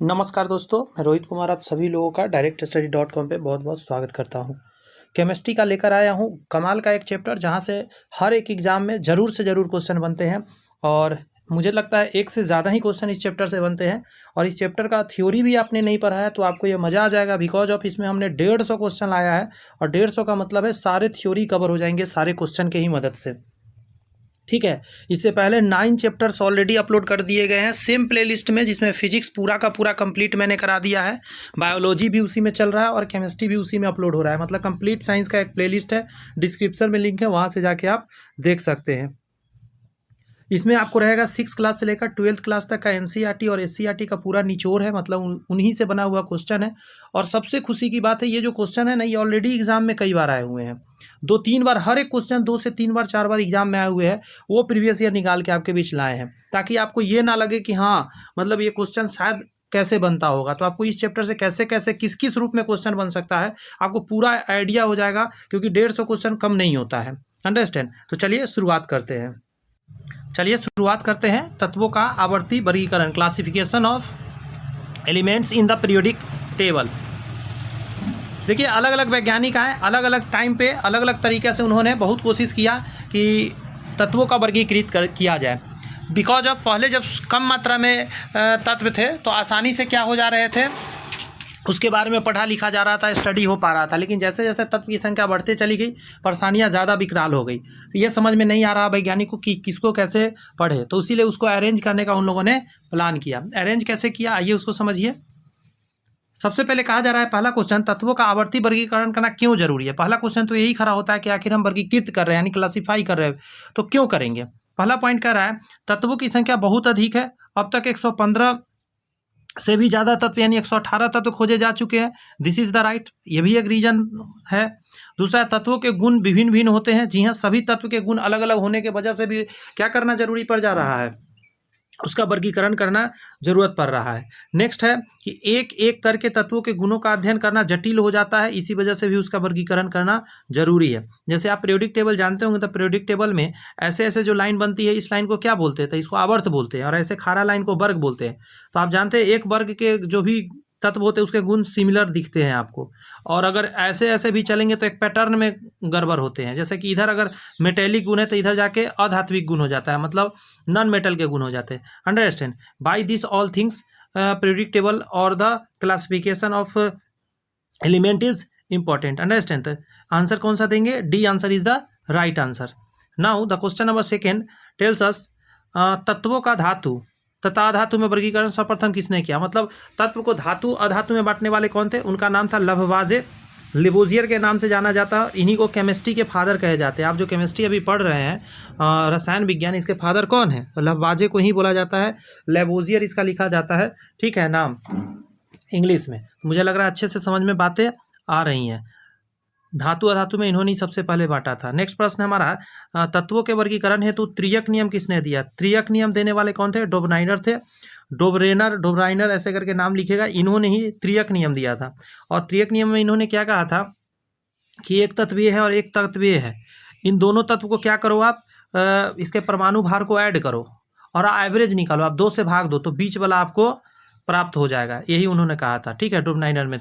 नमस्कार दोस्तों, मैं रोहित कुमार आप सभी लोगों का directstudy.com पे बहुत बहुत स्वागत करता हूँ। केमिस्ट्री का लेकर आया हूँ कमाल का एक चैप्टर जहाँ से हर एक एग्ज़ाम में ज़रूर से ज़रूर क्वेश्चन बनते हैं और मुझे लगता है एक से ज़्यादा ही क्वेश्चन इस चैप्टर से बनते हैं। और इस चैप्टर का थ्योरी भी आपने नहीं पढ़ा है तो आपको ये मज़ा आ जाएगा, बिकॉज ऑफ इसमें हमने 150 क्वेश्चन लाया है और 150 का मतलब है सारे थ्योरी कवर हो जाएंगे सारे क्वेश्चन के ही मदद से। ठीक है, इससे पहले 9 चैप्टर्स ऑलरेडी अपलोड कर दिए गए हैं सेम प्लेलिस्ट में, जिसमें फिजिक्स पूरा का पूरा कंप्लीट मैंने करा दिया है, बायोलॉजी भी उसी में चल रहा है और केमिस्ट्री भी उसी में अपलोड हो रहा है। मतलब कंप्लीट साइंस का एक प्लेलिस्ट है, डिस्क्रिप्शन में लिंक है, वहाँ से जाके आप देख सकते हैं। इसमें आपको रहेगा 6 क्लास से लेकर 12th क्लास तक का एनसीईआरटी और एससीईआरटी का पूरा निचोड़ है, मतलब उन्हीं से बना हुआ क्वेश्चन है। और सबसे खुशी की बात है, ये जो क्वेश्चन है ना, ये ऑलरेडी एग्जाम में कई बार आए हुए हैं, 2-3 बार, हर एक क्वेश्चन 2 से 3 बार 4 बार एग्जाम में आए हुए हैं। वो प्रीवियस ईयर निकाल के आपके बीच लाए हैं, ताकि आपको ये ना लगे कि हाँ मतलब ये क्वेश्चन शायद कैसे बनता होगा। तो आपको इस चैप्टर से कैसे कैसे किस किस रूप में क्वेश्चन बन सकता है आपको पूरा आइडिया हो जाएगा, क्योंकि 150 क्वेश्चन कम नहीं होता है। अंडरस्टैंड? तो चलिए शुरुआत करते हैं तत्वों का आवर्ती वर्गीकरण, classification of elements in the periodic table. देखिए, अलग अलग वैज्ञानिक आए, अलग अलग टाइम पे अलग अलग तरीके से उन्होंने बहुत कोशिश किया कि तत्वों का वर्गीकृत किया जाए। बिकॉज ऑफ पहले जब कम मात्रा में तत्व थे तो आसानी से क्या हो जा रहे थे, उसके बारे में पढ़ा लिखा जा रहा था, स्टडी हो पा रहा था। लेकिन जैसे जैसे तत्व की संख्या बढ़ते चली गई, परेशानियां ज़्यादा विकराल हो गई। तो ये समझ में नहीं आ रहा वैज्ञानिक को कि किसको कैसे पढ़े, तो इसीलिए उसको अरेंज करने का उन लोगों ने प्लान किया। अरेंज कैसे किया, आइए उसको समझिए। सबसे पहले कहा जा रहा है, पहला क्वेश्चन, तत्वों का आवर्ती वर्गीकरण करना क्यों जरूरी है। पहला क्वेश्चन तो यही खड़ा होता है कि आखिर हम वर्गीकृत कर रहे हैं, यानी क्लासीफाई कर रहे हैं, तो क्यों करेंगे। पहला पॉइंट कह रहा है, तत्वों की संख्या बहुत अधिक है, अब तक 115 से भी ज़्यादा तत्व यानी 118 तत्व खोजे जा चुके हैं। दिस इज द राइट, ये भी एक रीजन है। दूसरा, तत्वों के गुण भिन्न भिन्न होते हैं। जी हाँ, सभी तत्व के गुण अलग अलग होने के वजह से भी क्या करना जरूरी पड़ जा रहा है, उसका वर्गीकरण करना जरूरत पड़ रहा है। नेक्स्ट है कि एक एक करके तत्वों के गुणों का अध्ययन करना जटिल हो जाता है, इसी वजह से भी उसका वर्गीकरण करना जरूरी है। जैसे आप पीरियोडिक टेबल जानते होंगे, तो पीरियोडिक टेबल में ऐसे ऐसे जो लाइन बनती है, इस लाइन को क्या बोलते हैं, तो इसको आवर्त बोलते हैं, और ऐसे खारा लाइन को वर्ग बोलते हैं। तो आप जानते हैं एक वर्ग के जो भी तत्व होते हैं उसके गुण सिमिलर दिखते हैं आपको, और अगर ऐसे ऐसे भी चलेंगे तो एक पैटर्न में गड़बड़ होते हैं। जैसे कि इधर अगर मेटेलिक गुण है तो इधर जाके अधात्विक गुण हो जाता है, मतलब नॉन मेटल के गुण हो जाते हैं। Understand? By this all things periodic table और the classification of element is important. Understand? Answer कौन सा देंगे, D answer is the right answer. Now the question number second tells us, तत्वों का धातु तथा धातु में वर्गीकरण सर्वप्रथम किसने किया। मतलब तत्व को धातु अधातु में बांटने वाले कौन थे, उनका नाम था लववाजे, लिबोजियर के नाम से जाना जाता है। इन्हीं को केमिस्ट्री के फादर कहे जाते हैं। आप जो केमिस्ट्री अभी पढ़ रहे हैं, रसायन विज्ञान, इसके फादर कौन है, तो लववाजे को ही बोला जाता है, लेबोजियर इसका लिखा जाता है। ठीक है, नाम इंग्लिश में। मुझे लग रहा है अच्छे से समझ में बातें आ रही हैं। धातु अधातु में इन्होंने सबसे पहले बांटा था। नेक्स्ट प्रश्न हमारा, तत्वों के वर्गीकरण हेतु त्रियक नियम किसने दिया। त्रियक नियम देने वाले कौन थे, डोबनाइनर थे, डोबराइनर ऐसे करके नाम लिखेगा, इन्होंने ही त्रियक नियम दिया था। और त्रियक नियम में इन्होंने क्या कहा था कि एक तत्व ये है और एक तत्व ये है, इन दोनों तत्व को क्या करो आप, इसके परमाणु भार को ऐड करो और एवरेज निकालो, आप 2 से भाग दो तो बीच वाला आपको प्राप्त हो जाएगा, यही उन्होंने कहा था। ठीक है, डोबनाइनर में।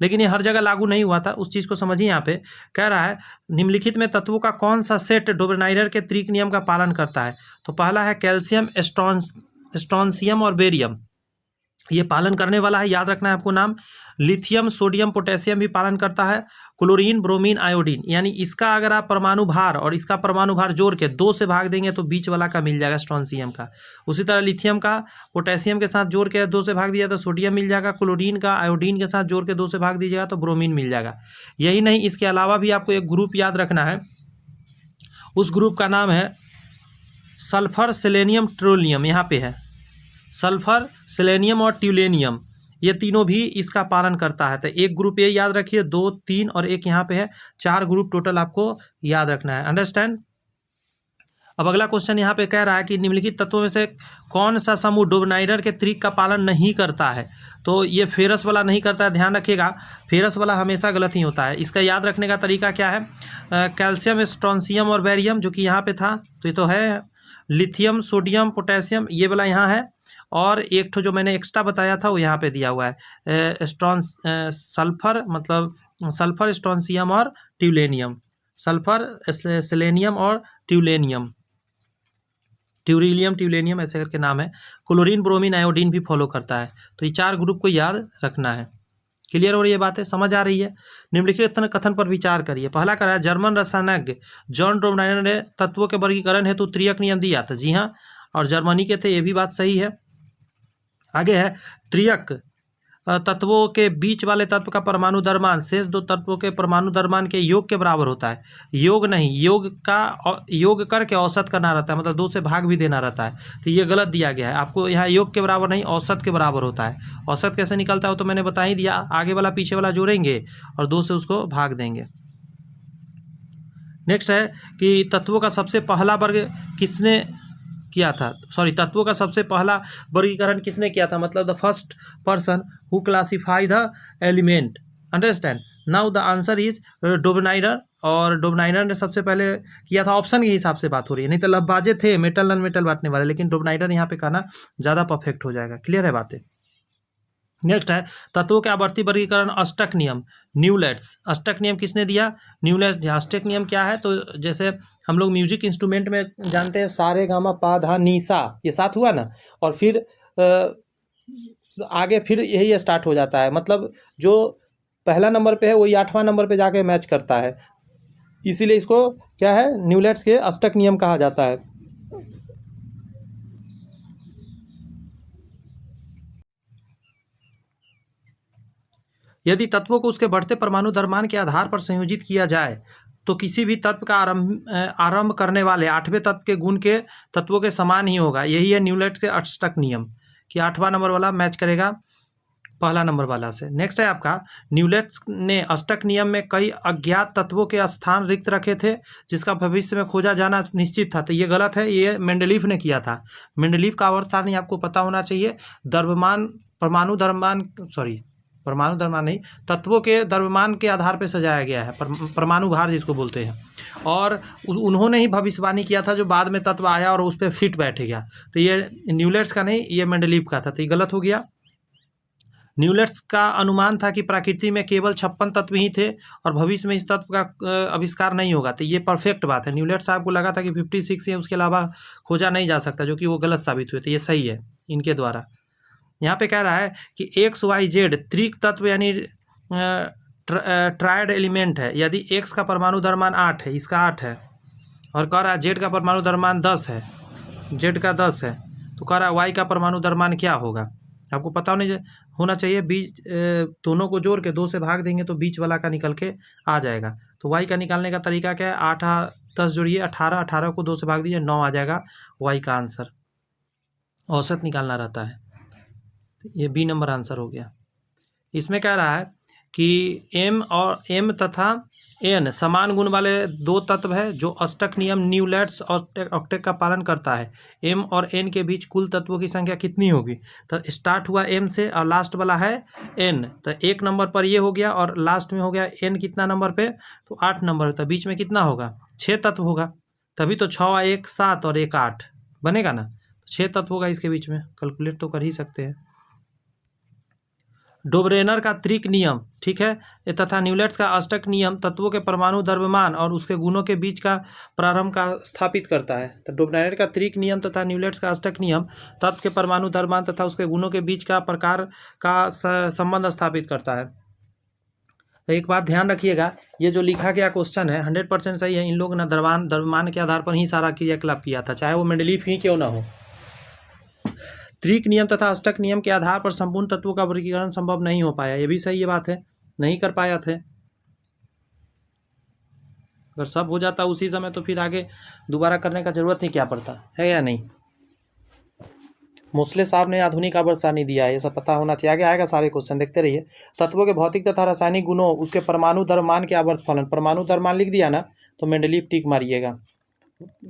लेकिन ये हर जगह लागू नहीं हुआ था, उस चीज़ को समझिए। यहाँ पे कह रहा है, निम्नलिखित में तत्वों का कौन सा सेट डोबनाइनर के त्रिक नियम का पालन करता है। तो पहला है कैल्शियम, स्ट्रॉन्शियम और बेरियम, ये पालन करने वाला है, याद रखना है आपको नाम। लिथियम, सोडियम, पोटेशियम भी पालन करता है। क्लोरीन, ब्रोमीन, आयोडीन, यानी इसका अगर आप परमाणु भार और इसका परमाणु भार जोड़ के 2 से भाग देंगे तो बीच वाला का मिल जाएगा, स्ट्रॉन्शियम का। उसी तरह लिथियम का पोटेशियम के साथ जोड़ के 2 से भाग दिया तो सोडियम मिल जाएगा। क्लोरीन का आयोडीन के साथ जोड़ के 2 से भाग दीजिएगा तो ब्रोमीन मिल जाएगा। यही नहीं, इसके अलावा भी आपको एक ग्रुप याद रखना है, उस ग्रुप का नाम है सल्फर, सेलेनियम, ट्रोलियम। यहाँ पे है सल्फर, सेलेनियम और ट्यूलेनियम, ये तीनों भी इसका पालन करता है। तो एक ग्रुप ये याद रखिए, 2, 3 और एक यहाँ पे है, 4 ग्रुप टोटल आपको याद रखना है। अंडरस्टैंड? अब अगला क्वेश्चन यहाँ पे कह रहा है कि निम्नलिखित तत्वों में से कौन सा समूह डोबनाइनर के त्रिक का पालन नहीं करता है। तो ये फेरस वाला नहीं करता है, ध्यान रखिएगा, फेरस वाला हमेशा गलत ही होता है। इसका याद रखने का तरीका क्या है, कैल्शियम, स्ट्रॉन्शियम और बेरियम, जो कि यहाँ पे था, तो ये तो है। लिथियम, सोडियम, पोटेशियम, ये वाला यहाँ है। और एक ठो जो मैंने एक्स्ट्रा बताया था वो यहाँ पे दिया हुआ है, सल्फर, मतलब सल्फर, स्ट्रोंसियम और ट्यूलेनियम, सल्फर, सेलेनियम और ट्यूलेनियम, ट्यूरिलियम, ट्यूलेनियम ऐसे करके नाम है। क्लोरीन, ब्रोमीन, आयोडीन भी फॉलो करता है। तो ये 4 ग्रुप को याद रखना है। क्लियर हो रही है बातें, समझ आ रही है? निम्नलिखित कथन पर विचार करिए। पहला कह रहा है जर्मन रसायनज्ञ जॉन डोबनाइनर ने तत्वों के वर्गीकरण हेतु त्रियक नियम दिया था। जी हाँ, और जर्मनी के थे, ये भी बात सही है। आगे है त्रियक तत्वों के बीच वाले तत्व का परमाणु द्रव्यमान शेष 2 तत्वों के परमाणु द्रव्यमान के योग के बराबर होता है। योग नहीं, योग करके औसत करना रहता है, मतलब 2 से भाग भी देना रहता है। तो ये गलत दिया गया है आपको, यहाँ योग के बराबर नहीं, औसत के बराबर होता है। औसत कैसे निकलता है वो तो मैंने बता ही दिया, आगे वाला पीछे वाला जोड़ेंगे और 2 से उसको भाग देंगे। नेक्स्ट है कि तत्वों का सबसे पहला वर्ग किसने किया था, सॉरी, तत्वों का सबसे पहला वर्गीकरण किसने किया था, मतलब the first person who classify the element, understand. Now the answer is Dobereiner, और डोबनाइनर ने सबसे पहले किया था। ऑप्शन के हिसाब से बात हो रही है, नहीं तो लब्बाजे थे मेटल नॉन मेटल बांटने वाले, लेकिन डोबनाइनर यहाँ पे कहना ज़्यादा परफेक्ट हो जाएगा। क्लियर है बातें? नेक्स्ट है तत्वों के आवर्ती वर्गीकरण अष्टक नियम, न्यूलैंड्स। अष्टक नियम किसने दिया? न्यूलैंड्स। अष्टक नियम क्या है, तो जैसे हम लोग म्यूजिक इंस्ट्रूमेंट में जानते हैं सारे गामा पा धा नी सा, ये 7 हुआ ना, और फिर आगे फिर यही स्टार्ट हो जाता है, मतलब जो पहला नंबर पे है वही 8वां नंबर पे जाके मैच करता है, इसीलिए इसको क्या है, न्यूलैंड्स के अष्टक नियम कहा जाता है। यदि तत्वों को उसके बढ़ते परमाणु द्रव्यमान के आधार पर संयोजित किया जाए तो किसी भी तत्व का आरंभ करने वाले 8वें तत्व के गुण के तत्वों के समान ही होगा। यही है न्यूलैंड्स के अष्टक नियम, कि 8वां नंबर वाला मैच करेगा पहला नंबर वाला से। नेक्स्ट है आपका, न्यूलैंड्स ने अष्टक नियम में कई अज्ञात तत्वों के स्थान रिक्त रखे थे जिसका भविष्य में खोजा जाना निश्चित था। तो ये गलत है, ये मेंडलीफ ने किया था। मेंडलीफ का आवर्त सारणी आपको पता होना चाहिए। द्रव्यमान, परमाणु द्रव्यमान, सॉरी परमाणु द्रव्यमान नहीं, तत्वों के द्रव्यमान के आधार पर सजाया गया है, परमाणु भार जिसको बोलते हैं। और उन्होंने ही भविष्यवाणी किया था, जो बाद में तत्व आया और उस पर फिट बैठ गया। तो ये न्यूलैंड्स का नहीं, ये मेंडलीफ का था, तो ये गलत हो गया। न्यूलैंड्स का अनुमान था कि प्रकृति में केवल 56 तत्व ही थे और भविष्य में इस तत्व का आविष्कार नहीं होगा। तो ये परफेक्ट बात है। न्यूलैंड्स साहब को लगा था कि 56 है, उसके अलावा खोजा नहीं जा सकता, जो कि वो गलत साबित हुए। तो ये सही है इनके द्वारा। यहाँ पे कह रहा है कि एक्स वाई जेड त्रिक तत्व यानी ट्रायड एलिमेंट है। यदि एक्स का परमाणु द्रव्यमान 8 है, इसका 8 है, और कह रहा है जेड का परमाणु द्रव्यमान 10 है, जेड का 10 है, तो कह रहा है वाई का परमाणु द्रव्यमान क्या होगा। आपको पता होना चाहिए, बीच दोनों को जोड़ के 2 से भाग देंगे तो बीच वाला का निकल के आ जाएगा। तो वाई का निकालने का तरीका क्या है, 8 10 जोड़िए 18, 18 को 2 से भाग दीजिए 9 आ जाएगा वाई का आंसर। औसत निकालना रहता है। ये बी नंबर आंसर हो गया। इसमें कह रहा है कि एम और एम तथा एन समान गुण वाले 2 तत्व है जो अष्टक नियम न्यूलैंड्स और ऑक्टेट का पालन करता है। एम और एन के बीच कुल तत्वों की संख्या कितनी होगी। तो स्टार्ट हुआ एम से और लास्ट वाला है एन, तो 1 नंबर पर ये हो गया और लास्ट में हो गया एन कितना नंबर पे, तो 8 नंबर। तो बीच में कितना होगा, 6 तत्व होगा। तभी तो 6 1 7 और 1 8 बनेगा ना, 6 तत्व होगा इसके बीच में। कैलकुलेट तो कर ही सकते हैं। डोबरेनर का त्रिक नियम, ठीक है, तथा न्यूलैंड्स का अष्टक नियम तत्वों के परमाणु द्रव्यमान और उसके गुणों के बीच का प्रारंभ का स्थापित करता है। तो डोबरेनर का त्रिक नियम तथा न्यूलैंड्स का अष्टक नियम तत्व के परमाणु द्रव्यमान तथा उसके गुणों के बीच का प्रकार का संबंध स्थापित करता है। तो एक बात ध्यान रखिएगा, ये जो लिखा गया क्वेश्चन है 100% सही है। इन लोग ने द्रव्यमान के आधार पर ही सारा क्रियाकलाप किया था, चाहे वो मेंडलीफ ही क्यों ना हो। त्रिक नियम तथा अष्टक नियम के आधार पर संपूर्ण तत्वों का वर्गीकरण संभव नहीं हो पाया। ये भी सही बात है, नहीं कर पाया थे। अगर सब हो जाता उसी समय तो फिर आगे दोबारा करने का जरूरत ही क्या पड़ता है या नहीं। मोस्ले साहब ने आधुनिक आवर्त सारणी दिया है, ये सब पता होना चाहिए। आगे आएगा सारे क्वेश्चन, देखते रहिए। तत्वों के भौतिक तथा रासायनिक गुणों, उसके परमाणु द्रव्यमान के आवर्त फलन, परमाणु द्रव्यमान लिख दिया ना तो मेंडलीफ टिक मारिएगा।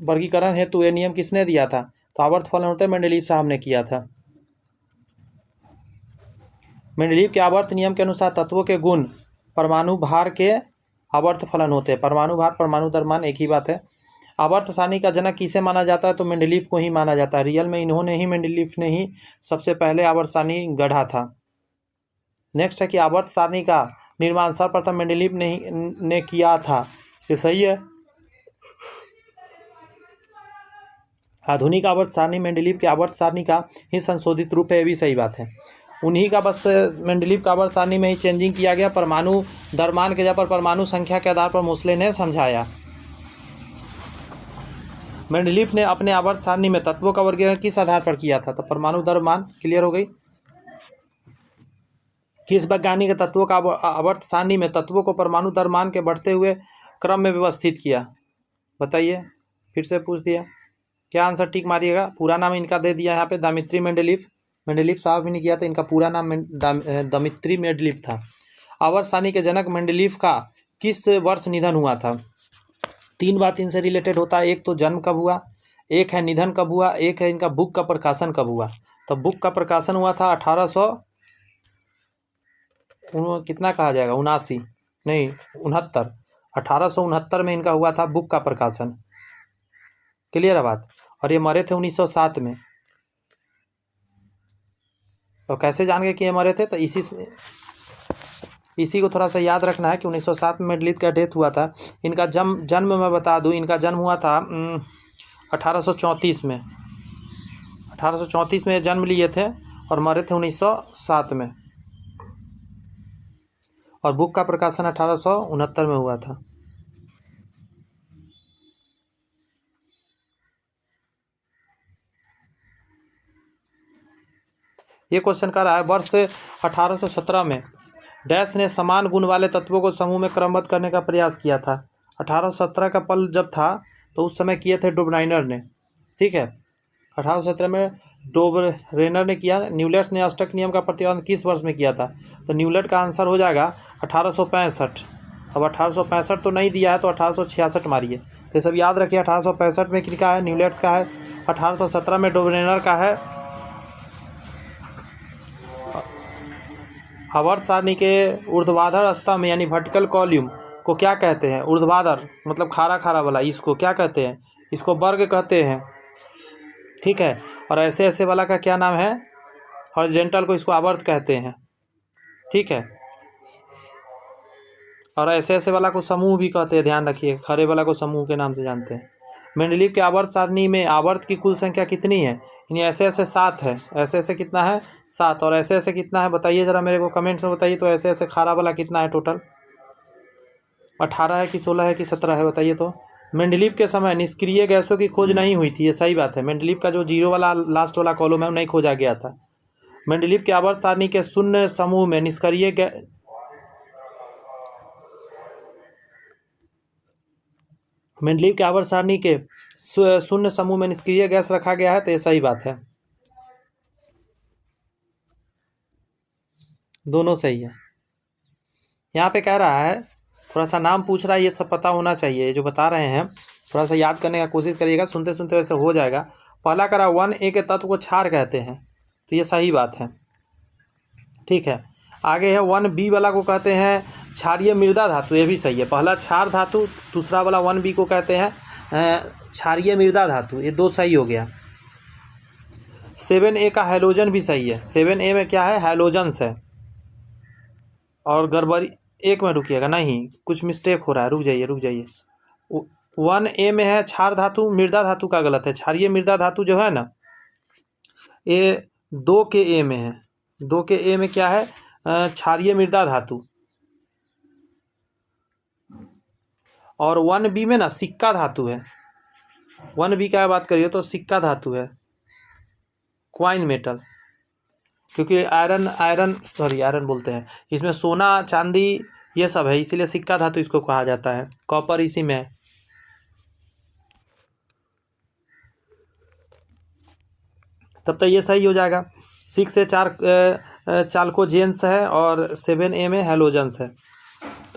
वर्गीकरण हेतु ये नियम किसने दिया था, तो आवर्त फलन होता है मेंडलीफ साहब ने किया था। मेंडलीफ के आवर्त नियम के अनुसार तत्वों के गुण परमाणु भार के आवर्त फलन होते हैं। परमाणु भार परमाणु द्रव्यमान एक ही बात है। आवर्त सारणी का जनक किसे माना जाता है? तो मेंडलीफ को ही माना जाता है। रियल में इन्होंने ही, मेंडलीफ ने ही सबसे पहले आवर्त सारणी गढ़ा था। नेक्स्ट है कि आवर्त सारणी का निर्माण सर्वप्रथम मेंडलीफ ने किया था। ये सही है। आधुनिक आवर्त सारणी मेंडलीफ के आवर्त सारणी का ही संशोधित रूप है, ये भी सही बात है। उन्हीं का बस मेंडलीफ का आवर्त सारणी में ही चेंजिंग किया गया। परमाणु द्रव्यमान के जगह पर परमाणु संख्या के आधार पर मोसले ने समझाया। मेंडलीफ ने अपने आवर्त सारणी में तत्वों का वर्गीकरण किस आधार पर किया था? तो परमाणु द्रव्यमान, क्लियर हो गई। किस वैज्ञानिक तत्वों का आवर्त सारणी में तत्वों को परमाणु द्रव्यमान के बढ़ते हुए क्रम में व्यवस्थित किया? बताइए, फिर से पूछ दिया, क्या आंसर टिक मारिएगा। पूरा नाम इनका दे दिया यहाँ पे, दमित्री मेंडलीफ। मेंडलीफ साहब भी नहीं किया था, इनका पूरा नाम दमित्री मेंडलीफ था। आवर्त सारणी के जनक मेंडलीफ का किस वर्ष निधन हुआ था? 3 बात इनसे रिलेटेड होता है। एक तो जन्म कब हुआ, एक है निधन कब हुआ, एक है इनका बुक का प्रकाशन कब हुआ। तो बुक का प्रकाशन हुआ था 1800 कितना कहा जाएगा, 79 नहीं 69, 1869 में इनका हुआ था बुक का प्रकाशन। क्लियर है बात। और ये मरे थे 1907 में। तो कैसे जान गए कि ये मरे थे? तो इसी को थोड़ा सा याद रखना है कि 1907 में मेंडलीफ का डेथ हुआ था। इनका जन्म मैं बता दूं, इनका जन्म हुआ था 1834 में। 1834 में जन्म लिए थे और मरे थे 1907 में। और बुक का प्रकाशन 1869 में हुआ था। ये क्वेश्चन कर रहा है, वर्ष 1817 में डैश ने समान गुण वाले तत्वों को समूह में क्रमबद्ध करने का प्रयास किया था। 1817 का पल जब था तो उस समय किए थे डोबराइनर ने। ठीक है, 1817 में डोबरेनर ने किया। न्यूलेट्स ने अष्टक नियम का प्रतिपादन किस वर्ष में किया था? तो न्यूलेट का आंसर हो जाएगा 1865। अब 1865 तो नहीं दिया है, तो 1866 मारिए। तो ये सब याद रखिए। 1865 में किसका है? न्यूलेट्स का है। 1817 में डोबरेनर का है। आवर्त सारणी के ऊर्ध्वाधर स्तंभ यानी वर्टिकल कॉलम को क्या कहते हैं? ऊर्ध्वाधर मतलब खारा खारा वाला, इसको क्या कहते हैं? इसको वर्ग कहते हैं। ठीक है। और ऐसे ऐसे वाला का क्या नाम है? हॉरिजॉन्टल को इसको आवर्त कहते हैं। ठीक है। और ऐसे ऐसे वाला को समूह भी कहते हैं, ध्यान रखिए। खरे वाला को समूह के नाम से जानते हैं। मेंडलीफ के आवर्त सारणी में आवर्त की कुल संख्या कितनी है? यानी ऐसे ऐसे 7 है। ऐसे ऐसे कितना है? 7। और ऐसे ऐसे कितना है बताइए जरा मेरे को कमेंट्स में बताइए। तो ऐसे ऐसे खारा वाला कितना है टोटल? 18 है कि 16 है कि 17 है बताइए। तो मेंडलीफ के समय निष्क्रिय गैसों की खोज नहीं हुई थी, ये सही बात है। मेंडलीफ का जो 0 वाला लास्ट वाला कॉलम है वो नहीं खोजा गया था। मेंडलीफ के आवर्त सारणी के शून्य समूह में निष्क्रिय मेंडलीफ के आवर्त सारणी के शून्य समूह में निष्क्रिय गैस रखा गया है, तो ये सही बात है। दोनों सही है। यहाँ पे कह रहा है, थोड़ा सा नाम पूछ रहा है, ये सब पता होना चाहिए। ये जो बता रहे हैं थोड़ा सा याद करने का कोशिश करिएगा, सुनते सुनते वैसे हो जाएगा। पहला करा 1A के तत्व को क्षार कहते हैं, तो ये सही बात है। ठीक है। आगे है 1B वाला को कहते हैं क्षारीय मृदा धातु, ये भी सही है। पहला क्षार धातु, दूसरा वाला 1B को कहते हैं क्षारीय मृदा धातु, ये 2 सही हो गया। 7A का हैलोजन भी सही है। 7A में क्या है? हैलोजन्स है। और गड़बड़ी एक में रुकिएगा, नहीं कुछ मिस्टेक हो रहा है, रुक जाइए। 1A में है क्षार धातु, मृदा धातु का गलत है। क्षारीय मृदा धातु जो है ना, ये 2 के A में है। 2 के A में क्या है? क्षारीय मृदा धातु। और 1B में ना सिक्का धातु है। 1B का बात करिए तो सिक्का धातु है, क्वाइन मेटल। क्योंकि आयरन बोलते हैं, इसमें सोना चांदी ये सब है, इसीलिए सिक्का धातु इसको कहा जाता है। कॉपर इसी में है। तब तक ये सही हो जाएगा। 6 से 4 चाल्कोजेंस है और 7A में हैलोजन्स है।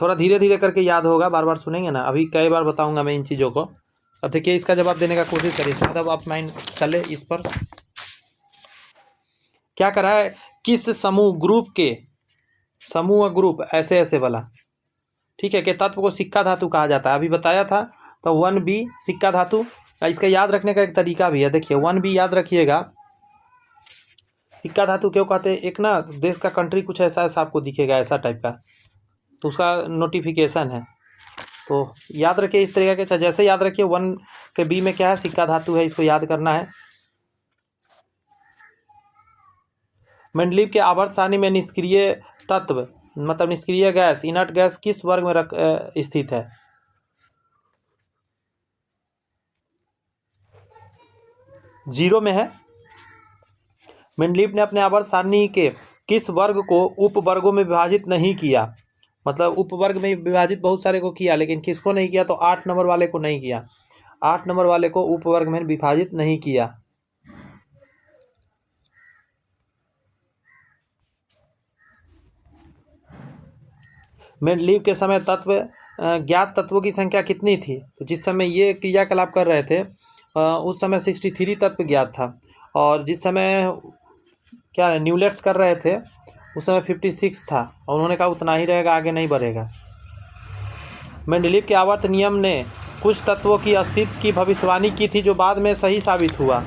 थोड़ा धीरे धीरे करके याद होगा, बार बार सुनेंगे ना। अभी कई बार बताऊंगा मैं इन चीज़ों को। अब देखिए इसका जवाब देने का कोशिश करिए, मतलब आप माइंड चले इस पर। क्या करा है? किस समूह ग्रुप ऐसे ऐसे वाला, ठीक है, के तत्व को सिक्का धातु कहा जाता है। अभी बताया था तो 1B सिक्का धातु। इसका याद रखने का एक तरीका भी है, देखिए 1B याद रखिएगा। सिक्का धातु क्यों कहते हैं, एक ना देश का कंट्री कुछ ऐसा ऐसा आपको दिखेगा, ऐसा टाइप का, तो उसका नोटिफिकेशन है, तो याद रखिए इस तरीके के। जैसे याद रखिए 1 के B में क्या है, सिक्का धातु है, इसको याद करना है। मेंडलीव के आवर्त सारणी में निष्क्रिय तत्व मतलब निष्क्रिय गैस, इनर्ट गैस किस वर्ग में स्थित है? जीरो में है। मेंडलीव ने अपने आवर्त सारणी के किस वर्ग को उप वर्गों में विभाजित नहीं किया? मतलब उप वर्ग में विभाजित बहुत सारे को किया, लेकिन किसको नहीं किया? तो 8 नंबर वाले को नहीं किया। 8 नंबर वाले को उप वर्ग में विभाजित नहीं किया। मेंडलीव के समय ज्ञात तत्वों की संख्या कितनी थी? तो जिस समय ये क्रियाकलाप कर रहे थे उस समय 63 तत्व ज्ञात था, और जिस समय क्या न्यूलेट्स कर रहे थे उस समय 56 था, और उन्होंने कहा उतना ही रहेगा, आगे नहीं बढ़ेगा। मेंडलीव के आवर्त नियम ने कुछ तत्वों की अस्तित्व की भविष्यवाणी की थी जो बाद में सही साबित हुआ।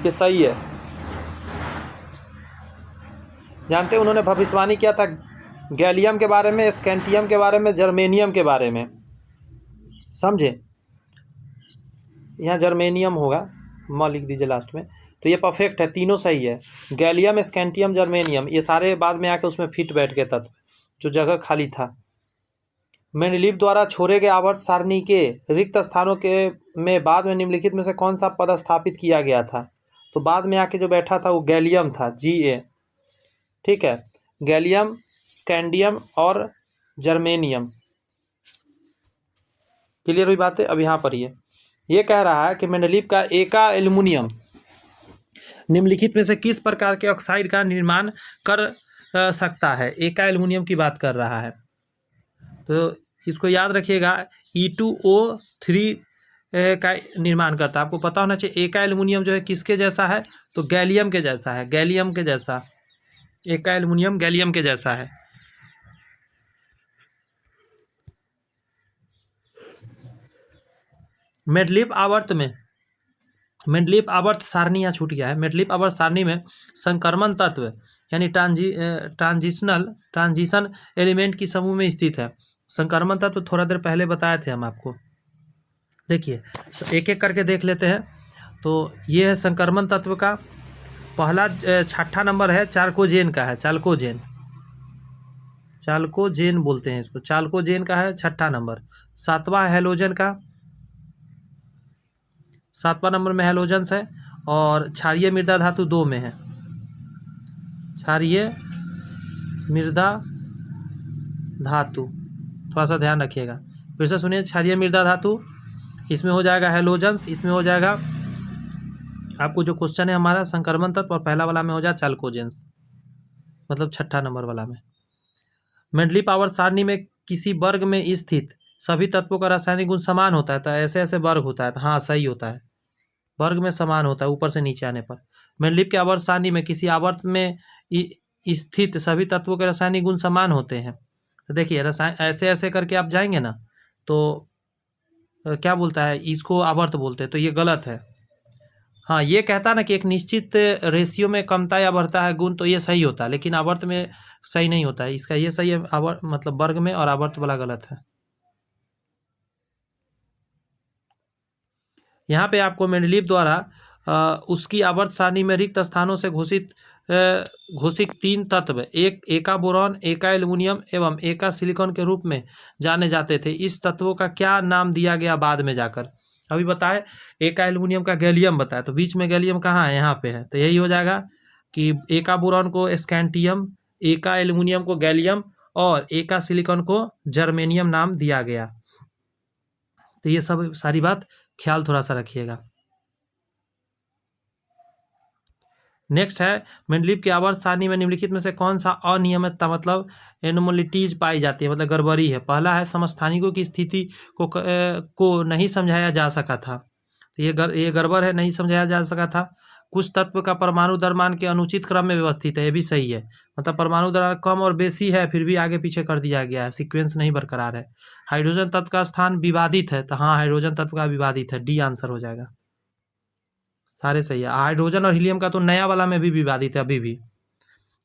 ये सही है। जानते हैं उन्होंने भविष्यवाणी किया था गैलियम के बारे में, स्कैंटियम के बारे में, जर्मेनियम के बारे में, समझे? यहाँ जर्मेनियम होगा, म लिख दीजिए लास्ट में। तो ये परफेक्ट है, तीनों सही है। गैलियम, स्कैंटियम, जर्मेनियम, ये सारे बाद में आके उसमें फिट बैठ गए तत्व, जो जगह खाली था। मेंडलीव द्वारा छोड़े गए आवर्त सारणी के रिक्त स्थानों के में बाद में निम्नलिखित में से कौन सा पद स्थापित किया गया था? तो बाद में आके जो बैठा था वो गैलियम था, Ga, ठीक है। गैलियम, स्कैंडियम और जर्मेनियम। क्लियर हुई बात है? अब यहाँ पर ये कह रहा है कि मेंडलीव का एका एल्युमिनियम निम्नलिखित में से किस प्रकार के ऑक्साइड का निर्माण कर सकता है? एका एल्युमिनियम की बात कर रहा है, तो इसको याद रखिएगा। E2O3 का निर्माण करता है। आपको पता होना चाहिए एका एल्युमिनियम जो है किसके जैसा है? तो गैलियम के जैसा है, गैलियम के जैसा। एका एल्युमिनियम गैलियम के जैसा है। मेंडलीव आवर्त सारणी यहाँ छूट गया है। मेंडलीव आवर्त सारणी में संक्रमण तत्व यानी ट्रांजिशन एलिमेंट की समूह में स्थित है। संक्रमण तत्व थोड़ा देर पहले बताए थे हम आपको, देखिए एक एक करके देख लेते हैं। तो ये है संक्रमण तत्व का पहला, छठा नंबर है चाल्कोजेन का है, चाल्कोजेन बोलते हैं इसको, चाल्कोजेन का है छठा नंबर। सातवां हैलोजन का, 7वां नंबर में हैलोजन्स है। और क्षारीय मृदा धातु 2 में है, क्षारीय मृदा धातु, थोड़ा सा ध्यान रखिएगा। फिर से सुनिए, क्षारीय मृदा धातु, इसमें हो जाएगा हैलोजन्स, इसमें हो जाएगा आपको जो क्वेश्चन है हमारा संक्रमण तत्व, और पहला वाला में हो जाए चाल्कोजेंस, मतलब छठा नंबर वाला में। मेंडलीव आवर्त सारणी में किसी वर्ग में स्थित सभी तत्वों का रासायनिक गुण समान होता है, तो ऐसे ऐसे वर्ग होता है, तो हाँ सही होता है, वर्ग में समान होता है ऊपर से नीचे आने पर। मेंडलीव के आवर्त सारणी में किसी आवर्त में स्थित सभी तत्वों के रासायनिक गुण समान होते हैं। तो देखिए रसायन ऐसे ऐसे करके आप जाएंगे ना, तो क्या बोलता है, इसको आवर्त बोलते हैं, तो ये गलत है। हाँ, ये कहता ना कि एक निश्चित रेशियो में कमता या बढ़ता है गुण, तो ये सही होता है, लेकिन आवर्त में सही नहीं होता है। इसका ये सही है आवर्त मतलब वर्ग में, और आवर्त वाला गलत है। यहाँ पे आपको मेंडलीव द्वारा उसकी आवर्त सारणी में रिक्त स्थानों से घोषित 3 तत्व, एक एका बोरॉन, एका एल्युमिनियम एवं एका सिलिकॉन के रूप में जाने जाते थे। इस तत्वों का क्या नाम दिया गया बाद में जाकर? अभी बताए एका एल्युमिनियम का गैलियम बताया, तो बीच में गैलियम कहाँ है? यहाँ पे है, तो यही हो जाएगा कि एका बोरॉन को स्कैंटियम, एका एल्युमिनियम को गैलियम और एका सिलिकॉन को जर्मेनियम नाम दिया गया। तो ये सब सारी बात ख्याल थोड़ा सा रखिएगा। नेक्स्ट है, मेंडलीव की आवर्त सारणी में निम्नलिखित में से कौन सा अनियमितता मतलब एनोमलिटीज पाई जाती है, मतलब गड़बड़ी है? पहला है समस्थानिकों की स्थिति को नहीं समझाया जा सका था, तो ये गड़बड़ है, नहीं समझाया जा सका था। कुछ तत्व का परमाणु द्रव्यमान के अनुचित क्रम में व्यवस्थित है, ये भी सही है। मतलब परमाणु द्रव्यमान कम और बेसी है, फिर भी आगे पीछे कर दिया गया है, सीक्वेंस नहीं बरकरार है। हाइड्रोजन तत्व का स्थान विवादित है, तो हाँ हाइड्रोजन तत्व का विवादित है, डी आंसर हो जाएगा। सारे सही है। हाइड्रोजन और हीलियम का तो नया वाला में भी विवादित है अभी भी।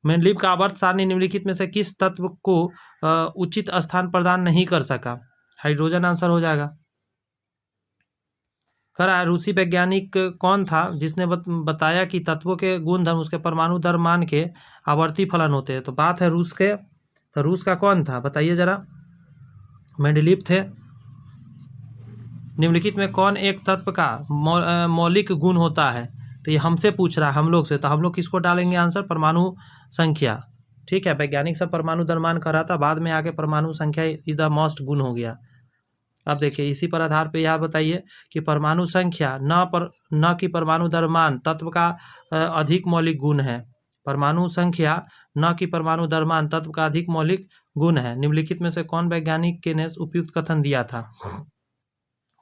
मेंडलीव का आवर्त सारणी निम्नलिखित में से किस तत्व को उचित स्थान प्रदान नहीं कर सका? हाइड्रोजन आंसर हो जाएगा। कह रहा है रूसी वैज्ञानिक कौन था जिसने बताया कि तत्वों के गुणधर्म उसके परमाणु द्रव्यमान के आवर्ती फलन होते हैं? तो बात है रूस के, तो रूस का कौन था बताइए जरा। मेंडलीव थे। निम्नलिखित में कौन एक तत्व का मौलिक गुण होता है? तो ये हमसे पूछ रहा है, हम लोग से, तो हम लोग किसको डालेंगे आंसर? परमाणु संख्या। ठीक है, वैज्ञानिक सब परमाणु द्रव्यमान कर रहा था, बाद में आके परमाणु संख्या इज द मोस्ट गुण हो गया। अब देखिए इसी पर आधार पे यह बताइए कि परमाणु संख्या न कि परमाणु द्रव्यमान तत्व का अधिक मौलिक गुण है। परमाणु संख्या न कि परमाणु द्रव्यमान तत्व का अधिक मौलिक गुण है। निम्नलिखित में से कौन वैज्ञानिक के ने उपयुक्त कथन दिया था?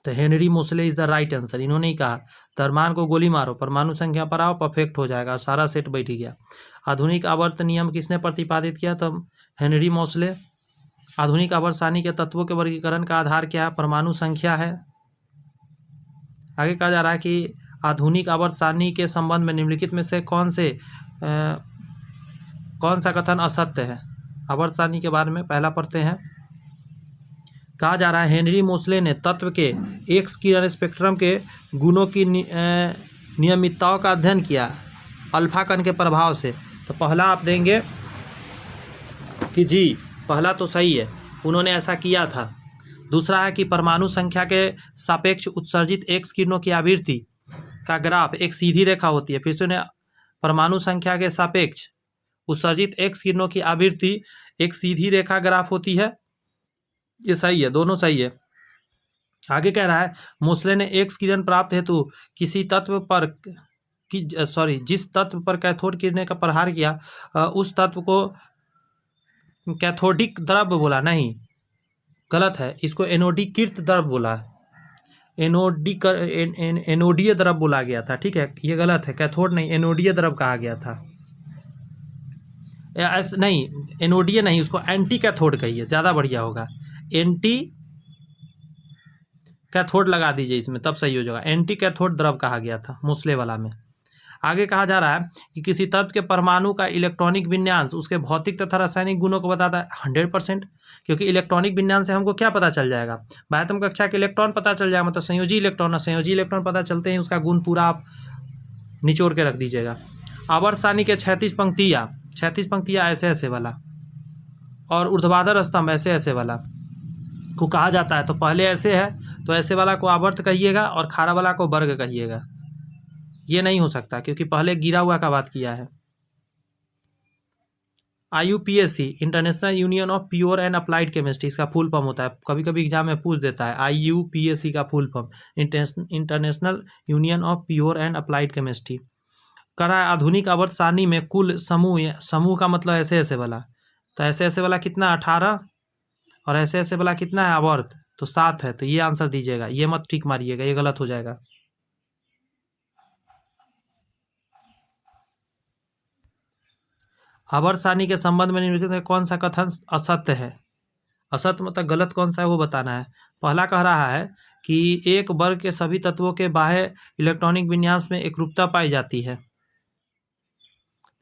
तो Henry Mosle is the right answer. इन्होंने ही कहा द्रव्यमान को गोली मारो, परमाणु संख्या पर आओ, परफेक्ट हो जाएगा, सारा सेट बैठ गया। आधुनिक आवर्त नियम किसने प्रतिपादित किया? तो हेनरी मोसले। आधुनिक आवर्त सारणी के तत्वों के वर्गीकरण का आधार क्या है? परमाणु संख्या है। आगे कहा जा रहा है कि आधुनिक आवर्त सारणी के संबंध में निम्नलिखित में से कौन सा कथन असत्य है? आवर्त सारणी के बारे में पहला पढ़ते हैं। कहा जा रहा है हेनरी मोसले ने तत्व के एक्स किरण स्पेक्ट्रम के गुणों की नियमितताओं का अध्ययन किया अल्फा कण के प्रभाव से। तो पहला आप देंगे कि जी, पहला तो सही है, उन्होंने ऐसा किया था। दूसरा है कि परमाणु संख्या के सापेक्ष उत्सर्जित एक्स किरणों की आवृत्ति का ग्राफ एक सीधी रेखा होती है। फिर से उन्हें परमाणु संख्या के सापेक्ष उत्सर्जित एक्स किरणों की आवृत्ति एक सीधी रेखा ग्राफ होती है, ये सही है, दोनों सही है। आगे कह रहा है मोसले ने एक्स किरण प्राप्त हेतु किसी तत्व पर जिस तत्व पर कैथोड किरणें का प्रहार किया उस तत्व को कैथोडिक द्रव्य बोला, नहीं गलत है, इसको एनोडीकृत द्रव्य बोला, एनोडीय द्रव्य बोला गया था। ठीक है, ये गलत है, कैथोड नहीं एनोडीय द्रव्य कहा गया था। नहीं एनोडीय नहीं, उसको एंटी कैथोड कहिए, ज़्यादा बढ़िया होगा। एंटी कैथोड लगा दीजिए इसमें, तब सही हो जाएगा। एंटी कैथोड द्रव्य कहा गया था मोसले वाला में। आगे कहा जा रहा है कि किसी तत्व के परमाणु का इलेक्ट्रॉनिक विन्यास उसके भौतिक तथा रासायनिक गुणों को बताता है। 100%, क्योंकि इलेक्ट्रॉनिक विन्यास से हमको क्या पता चल जाएगा? बाह्यतम कक्षा के इलेक्ट्रॉन पता चल जाएगा, मतलब संयोजी इलेक्ट्रॉन, और संयोजी इलेक्ट्रॉन पता चलते ही उसका गुण पूरा आप निचोड़ के रख दीजिएगा। आवर्त सारणी के 36 पंक्तियाँ ऐसे ऐसे वाला और ऊर्ध्वाधर स्तंभ ऐसे ऐसे वाला को कहा जाता है। तो पहले ऐसे है तो ऐसे वाला को आवर्त कहिएगा और खारा वाला को वर्ग कहिएगा। ये नहीं हो सकता क्योंकि पहले गिरा हुआ का बात किया है। IUPAC international union of pure and applied chemistry, इसका फुल फॉर्म होता है, कभी कभी एग्जाम में पूछ देता है। IUPAC का full form international union of pure and applied chemistry. करा है आधुनिक आवर्त सारणी में कुल समूह का मतलब ऐसे ऐसे वाला, तो ऐसे ऐसे वाला कितना 18 और ऐसे ऐसे वाला कितना है आवर्त, तो 7 है। तो ये आंसर दीजिएगा, ये मत ठीक मारिएगा, ये गलत हो जाएगा। आवर्त सारणी के संबंध में निम्नलिखित में कौन सा कथन असत्य है? असत्य मतलब गलत कौन सा है वो बताना है। पहला कह रहा है कि एक वर्ग के सभी तत्वों के बाह्य इलेक्ट्रॉनिक विन्यास में एकरूपता पाई जाती है,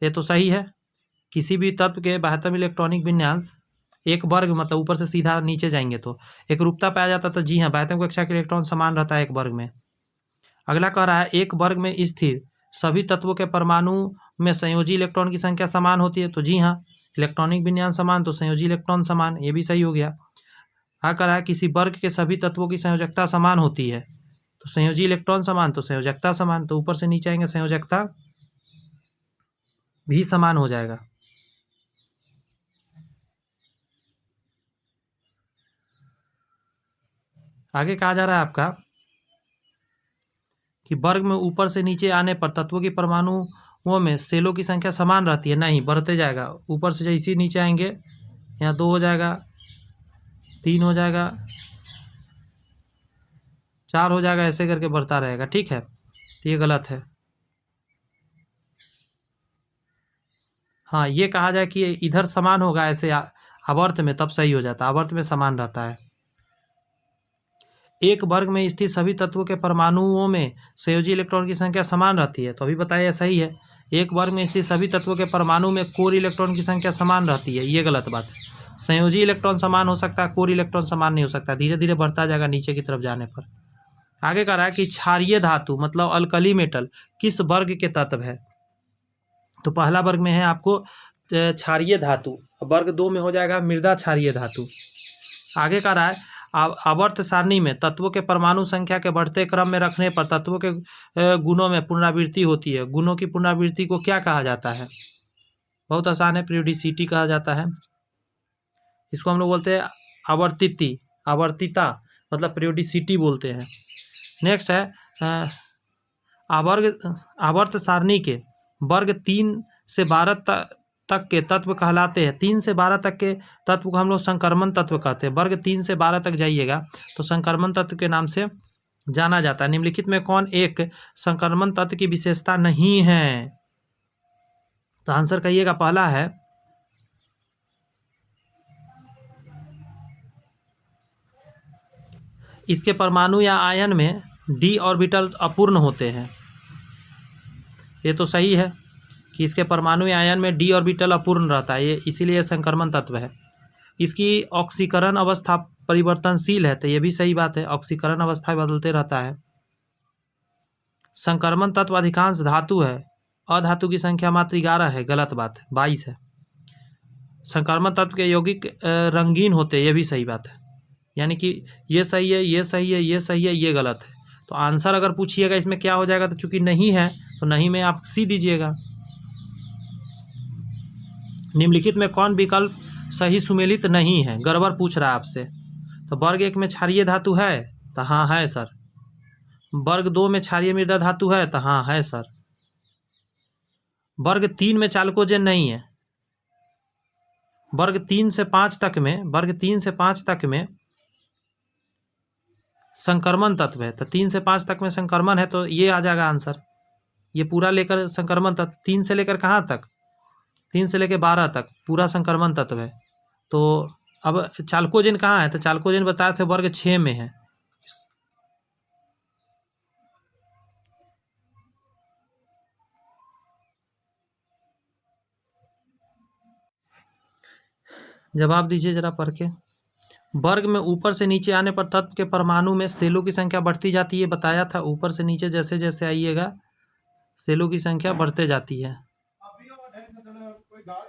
ये तो सही है। किसी भी तत्व के बाह्यतम इलेक्ट्रॉनिक विन्यास एक वर्ग मतलब ऊपर से सीधा नीचे जाएंगे तो एकरूपता पाया जाता, तो जी हाँ, बाह्यतम कक्षा के इलेक्ट्रॉन समान रहता है एक वर्ग में। अगला कह रहा है एक वर्ग में स्थिर सभी तत्वों के परमाणु में संयोजी इलेक्ट्रॉन की संख्या समान होती है, तो जी हाँ, इलेक्ट्रॉनिक विन्यास समान तो संयोजी इलेक्ट्रॉन समान, ये भी सही हो गया। कह रहा है किसी वर्ग के सभी तत्वों की संयोजकता समान होती है, तो संयोजी इलेक्ट्रॉन समान तो संयोजकता समान, तो ऊपर से नीचे आएंगे संयोजकता भी समान हो जाएगा। आगे कहा जा रहा है आपका कि वर्ग में ऊपर से नीचे आने पर तत्वों की परमाणुओं में सेलों की संख्या समान रहती है, नहीं बढ़ते जाएगा। ऊपर से जैसे नीचे आएंगे यहाँ 2 हो जाएगा, 3 हो जाएगा, 4 हो जाएगा, ऐसे करके बढ़ता रहेगा। ठीक है, तो ये गलत है। हाँ, ये कहा जाए कि इधर समान होगा ऐसे आवर्त में, तब सही हो जाता है। आवर्त में समान रहता है। एक वर्ग में स्थित सभी तत्वों के परमाणुओं में संयोजी इलेक्ट्रॉन की संख्या समान रहती है, तो अभी बताया सही है। एक वर्ग में स्थित सभी तत्वों के परमाणु में कोर इलेक्ट्रॉन की संख्या समान रहती है, ये गलत बात है। संयोजी इलेक्ट्रॉन समान हो सकता है, कोर इलेक्ट्रॉन समान नहीं हो सकता। धीरे धीरे बढ़ता जाएगा नीचे की तरफ जाने पर। आगे कह रहा है कि क्षारीय धातु मतलब अल्कली मेटल किस वर्ग के तत्व है। तो पहला वर्ग में है आपको क्षारीय धातु, वर्ग 2 में हो जाएगा मृदा क्षारीय धातु। आगे कह रहा है आवर्त सारणी में तत्वों के परमाणु संख्या के बढ़ते क्रम में रखने पर तत्वों के गुणों में पुनरावृत्ति होती है। गुणों की पुनरावृत्ति को क्या कहा जाता है? बहुत आसान है, पीरियोडिसिटी कहा जाता है। इसको हम लोग बोलते हैं आवर्तिता मतलब पीरियोडिसिटी बोलते हैं। नेक्स्ट है आवर्त सारणी के वर्ग 3 से 12 तक के तत्व कहलाते हैं। 3 से 12 तक के तत्व को हम लोग संक्रमण तत्व कहते हैं। वर्ग 3 से 12 तक जाइएगा तो संक्रमण तत्व के नाम से जाना जाता है। निम्नलिखित में कौन एक संक्रमण तत्व की विशेषता नहीं है? तो आंसर कहिएगा, पहला है इसके परमाणु या आयन में डी ऑर्बिटल अपूर्ण होते हैं। ये तो सही है कि इसके परमाणु या आयन में डी ऑर्बिटल अपूर्ण रहता है, ये इसीलिए संक्रमण तत्व है। इसकी ऑक्सीकरण अवस्था परिवर्तनशील है, तो ये भी सही बात है, ऑक्सीकरण अवस्था बदलते रहता है। संक्रमण तत्व अधिकांश धातु है, अधातु की संख्या मात्र 11 है, गलत बात है, 22 है। संक्रमण तत्व के यौगिक रंगीन होते हैं, ये भी सही बात है। यानी कि ये सही है, ये सही है, ये सही है, ये गलत है। तो आंसर अगर पूछिएगा इसमें क्या हो जाएगा, तो चूंकि नहीं है तो नहीं में आप सी दीजिएगा। निम्नलिखित में कौन विकल्प सही सुमेलित नहीं है? गड़बड़ पूछ रहा है आपसे। तो वर्ग 1 में क्षारीय धातु है, तो हाँ है सर। वर्ग 2 में क्षारीय मृदा धातु है, तो हाँ है सर। वर्ग 3 में चाल्कोजेन नहीं है। वर्ग 3 से 5 तक में संक्रमण तत्व है, तो 3 से 5 तक में संक्रमण है, तो ये आ जाएगा आंसर। ये पूरा लेकर संक्रमण तत्व 3 से लेकर कहाँ तक? 3 से लेकर 12 तक पूरा संक्रमण तत्व है। तो अब चाल्कोजेन कहाँ है? तो चाल्कोजेन बताए थे वर्ग 6 में है। जवाब दीजिए जरा पढ़ के। वर्ग में ऊपर से नीचे आने पर तत्व के परमाणु में सेलों की संख्या बढ़ती जाती है, बताया था। ऊपर से नीचे जैसे जैसे आइएगा सेलों की संख्या बढ़ते जाती है।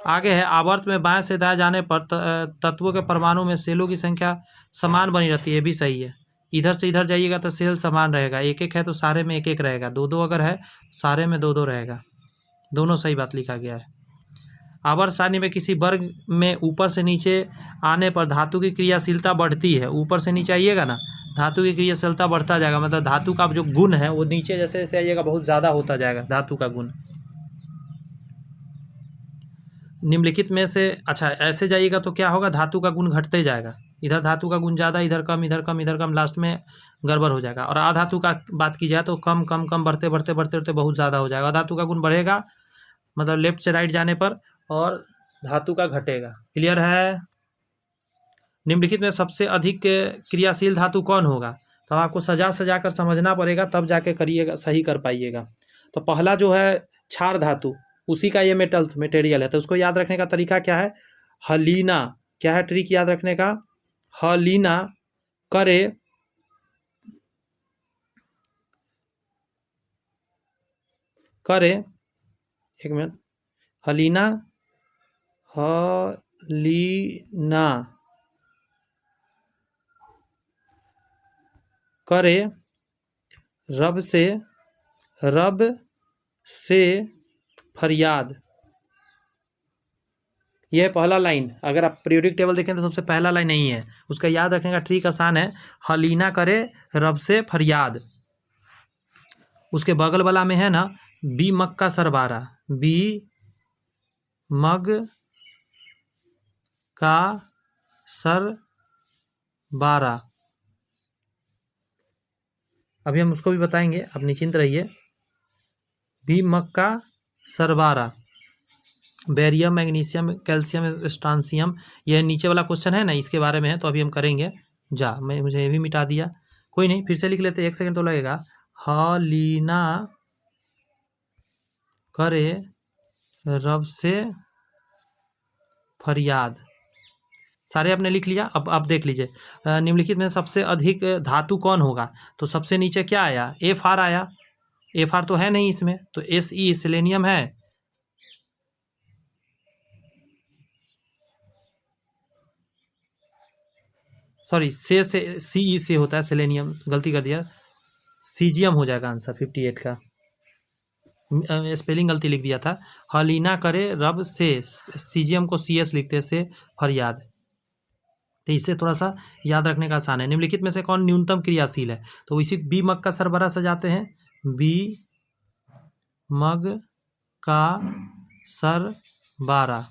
आगे है आवर्त में बाएं से दाएं जाने पर तत्वों के परमाणु में सेलों की संख्या समान बनी रहती है, भी सही है। इधर से इधर जाइएगा तो सेल समान रहेगा, एक एक है तो सारे में एक एक रहेगा, दो दो अगर है सारे में दो दो रहेगा। दोनों सही बात लिखा गया है। आवर्त सारणी में किसी वर्ग में ऊपर से नीचे आने पर धातु की क्रियाशीलता बढ़ती है। ऊपर से नीचे आइएगा ना, धातु की क्रियाशीलता बढ़ता जाएगा, मतलब धातु का जो गुण है वो नीचे जैसे जैसे आइएगा बहुत ज़्यादा होता जाएगा धातु का गुण। निम्नलिखित में से अच्छा ऐसे जाइएगा तो क्या होगा, धातु का गुण घटते जाएगा। इधर धातु का गुण ज़्यादा, इधर कम, इधर कम, इधर कम, लास्ट में गड़बड़ हो जाएगा। और अधातु का बात की जाए तो कम कम कम बढ़ते बढ़ते बढ़ते बढ़ते बहुत ज़्यादा हो जाएगा। धातु का गुण बढ़ेगा मतलब लेफ्ट से राइट जाने पर, और धातु का घटेगा। क्लियर है? निम्नलिखित में सबसे अधिक क्रियाशील धातु कौन होगा? तो आपको सजा सजा कर समझना पड़ेगा, तब जाके करिएगा, सही कर पाइएगा। तो पहला जो है क्षार धातु, उसी का ये मटेरियल है। तो उसको याद रखने का तरीका क्या है? हलीना, क्या है ट्रिक याद रखने का? हलीना करे करे एक मिनट, हलीना करे रब से फरियाद। यह है पहला लाइन। अगर आप पीरियोडिक टेबल देखें तो सबसे पहला लाइन नहीं है, उसका याद रखने का ट्रिक आसान है, हलीना करे रब से फरियाद। उसके बगल वाला में है ना, बी मग का सरबारा, बी मग का सरबारा। अभी हम उसको भी बताएंगे, आप निश्चिंत रहिए। बी मग का सरबारा, बेरियम, मैग्नीशियम, कैल्शियम, स्ट्रांसियम, यह नीचे वाला क्वेश्चन है ना, इसके बारे में है, तो अभी हम करेंगे। मुझे ये भी मिटा दिया, कोई नहीं, फिर से लिख लेते, 1 सेकंड तो लगेगा। हलीना करे रब से फरियाद, सारे आपने लिख लिया। अब आप देख लीजिए, निम्नलिखित में सबसे अधिक धातु कौन होगा, तो सबसे नीचे क्या आया, Fr आया। Fr तो है नहीं इसमें, तो Se सेलेनियम है, सॉरी से Ce से होता है सेलेनियम, गलती कर दिया, सीजियम हो जाएगा आंसर 58 का, स्पेलिंग गलती लिख दिया था। हलीना करे रब से, सीजियम को CS लिखते से फरियाद, तो इससे थोड़ा सा याद रखने का आसान है। निम्नलिखित में से कौन न्यूनतम क्रियाशील है, तो इसी बी मग का सरबरा सजाते हैं, बी मग का सरबारा।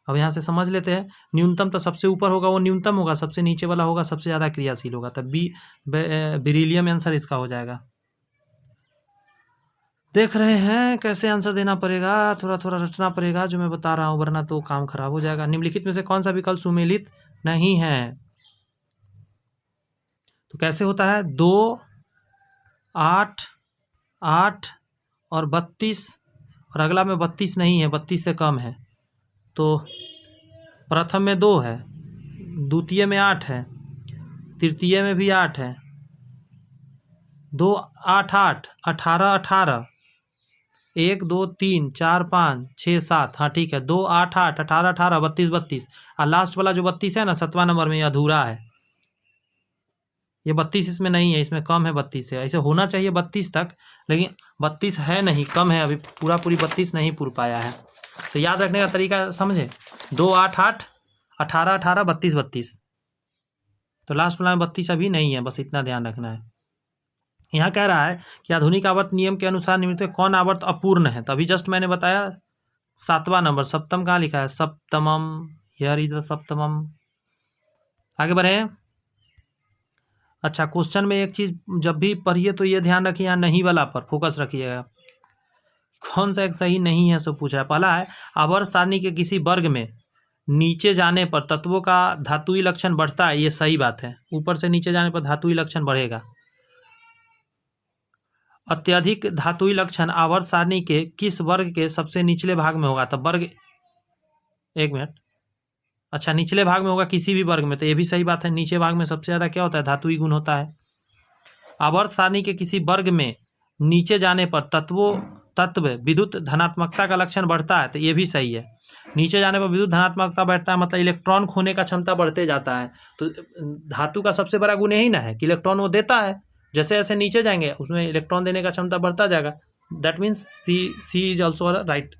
अब यहाँ से समझ लेते हैं, न्यूनतम तो सबसे ऊपर होगा वो न्यूनतम होगा, सबसे नीचे वाला होगा सबसे ज़्यादा क्रियाशील होगा, तब बी बेरिलियम आंसर इसका हो जाएगा। देख रहे हैं कैसे आंसर देना पड़ेगा, थोड़ा थोड़ा रटना पड़ेगा जो मैं बता रहा हूँ, वरना तो काम खराब हो जाएगा। निम्नलिखित में से कौन सा विकल्प सुमेलित नहीं है, तो कैसे होता है, 2, 8, 8 और 32, और अगला में 32 नहीं है, 32 से कम है, तो प्रथम में 2 है, द्वितीय में 8 है, तृतीय में भी 8 है, 2, 8, 8, 18, 18, 1, 2, 3, 4, 5, 6, 7, हाँ ठीक है, 2, 8, 8, 18, 18, 32, 32, और लास्ट वाला जो 32 है ना 7वां नंबर में, ये अधूरा है, ये 32 इसमें नहीं है, इसमें कम है 32 से, ऐसे होना चाहिए 32 तक, लेकिन 32 है नहीं, कम है, अभी पूरी 32 नहीं पूर पाया है। तो याद रखने का तरीका समझे, 2, 8, 8, 18, 18, 32, 32, तो लास्ट वाला में 32 अभी नहीं है, बस इतना ध्यान रखना है। यहाँ कह रहा है कि आधुनिक आवर्त नियम के अनुसार निम्नलिखित में कौन आवर्त अपूर्ण है, तो अभी जस्ट मैंने बताया 7वां नंबर, सप्तम कहाँ लिखा है, सप्तमम, हियर इज द सप्तमम। आगे बढ़े। अच्छा, क्वेश्चन में एक चीज जब भी पढ़िए तो ये ध्यान रखिए, यहाँ नहीं वाला पर फोकस रखिएगा, कौन सा एक सही नहीं है सो पूछा है। पहला है, आवर्त सारणी के किसी वर्ग में नीचे जाने पर तत्वों का धातुई लक्षण बढ़ता है, ये सही बात है, ऊपर से नीचे जाने पर धातुई लक्षण बढ़ेगा। अत्यधिक धातुई लक्षण आवर्त सारणी के किस वर्ग के सबसे निचले भाग में होगा, तो वर्ग, एक मिनट, अच्छा निचले भाग में होगा किसी भी वर्ग में, तो ये भी सही बात है, नीचे भाग में सबसे ज़्यादा क्या होता है, धातुई गुण होता है। आवर्त सारणी के किसी वर्ग में नीचे जाने पर तत्व विद्युत धनात्मकता का लक्षण बढ़ता है, तो ये भी सही है, नीचे जाने पर विद्युत धनात्मकता बढ़ता है, मतलब इलेक्ट्रॉन खोने का क्षमता बढ़ते जाता है, तो धातु का सबसे बड़ा गुण यही ना है कि इलेक्ट्रॉन वो देता है, जैसे जैसे नीचे जाएंगे उसमें इलेक्ट्रॉन देने का क्षमता बढ़ता जाएगा, that means c is also right.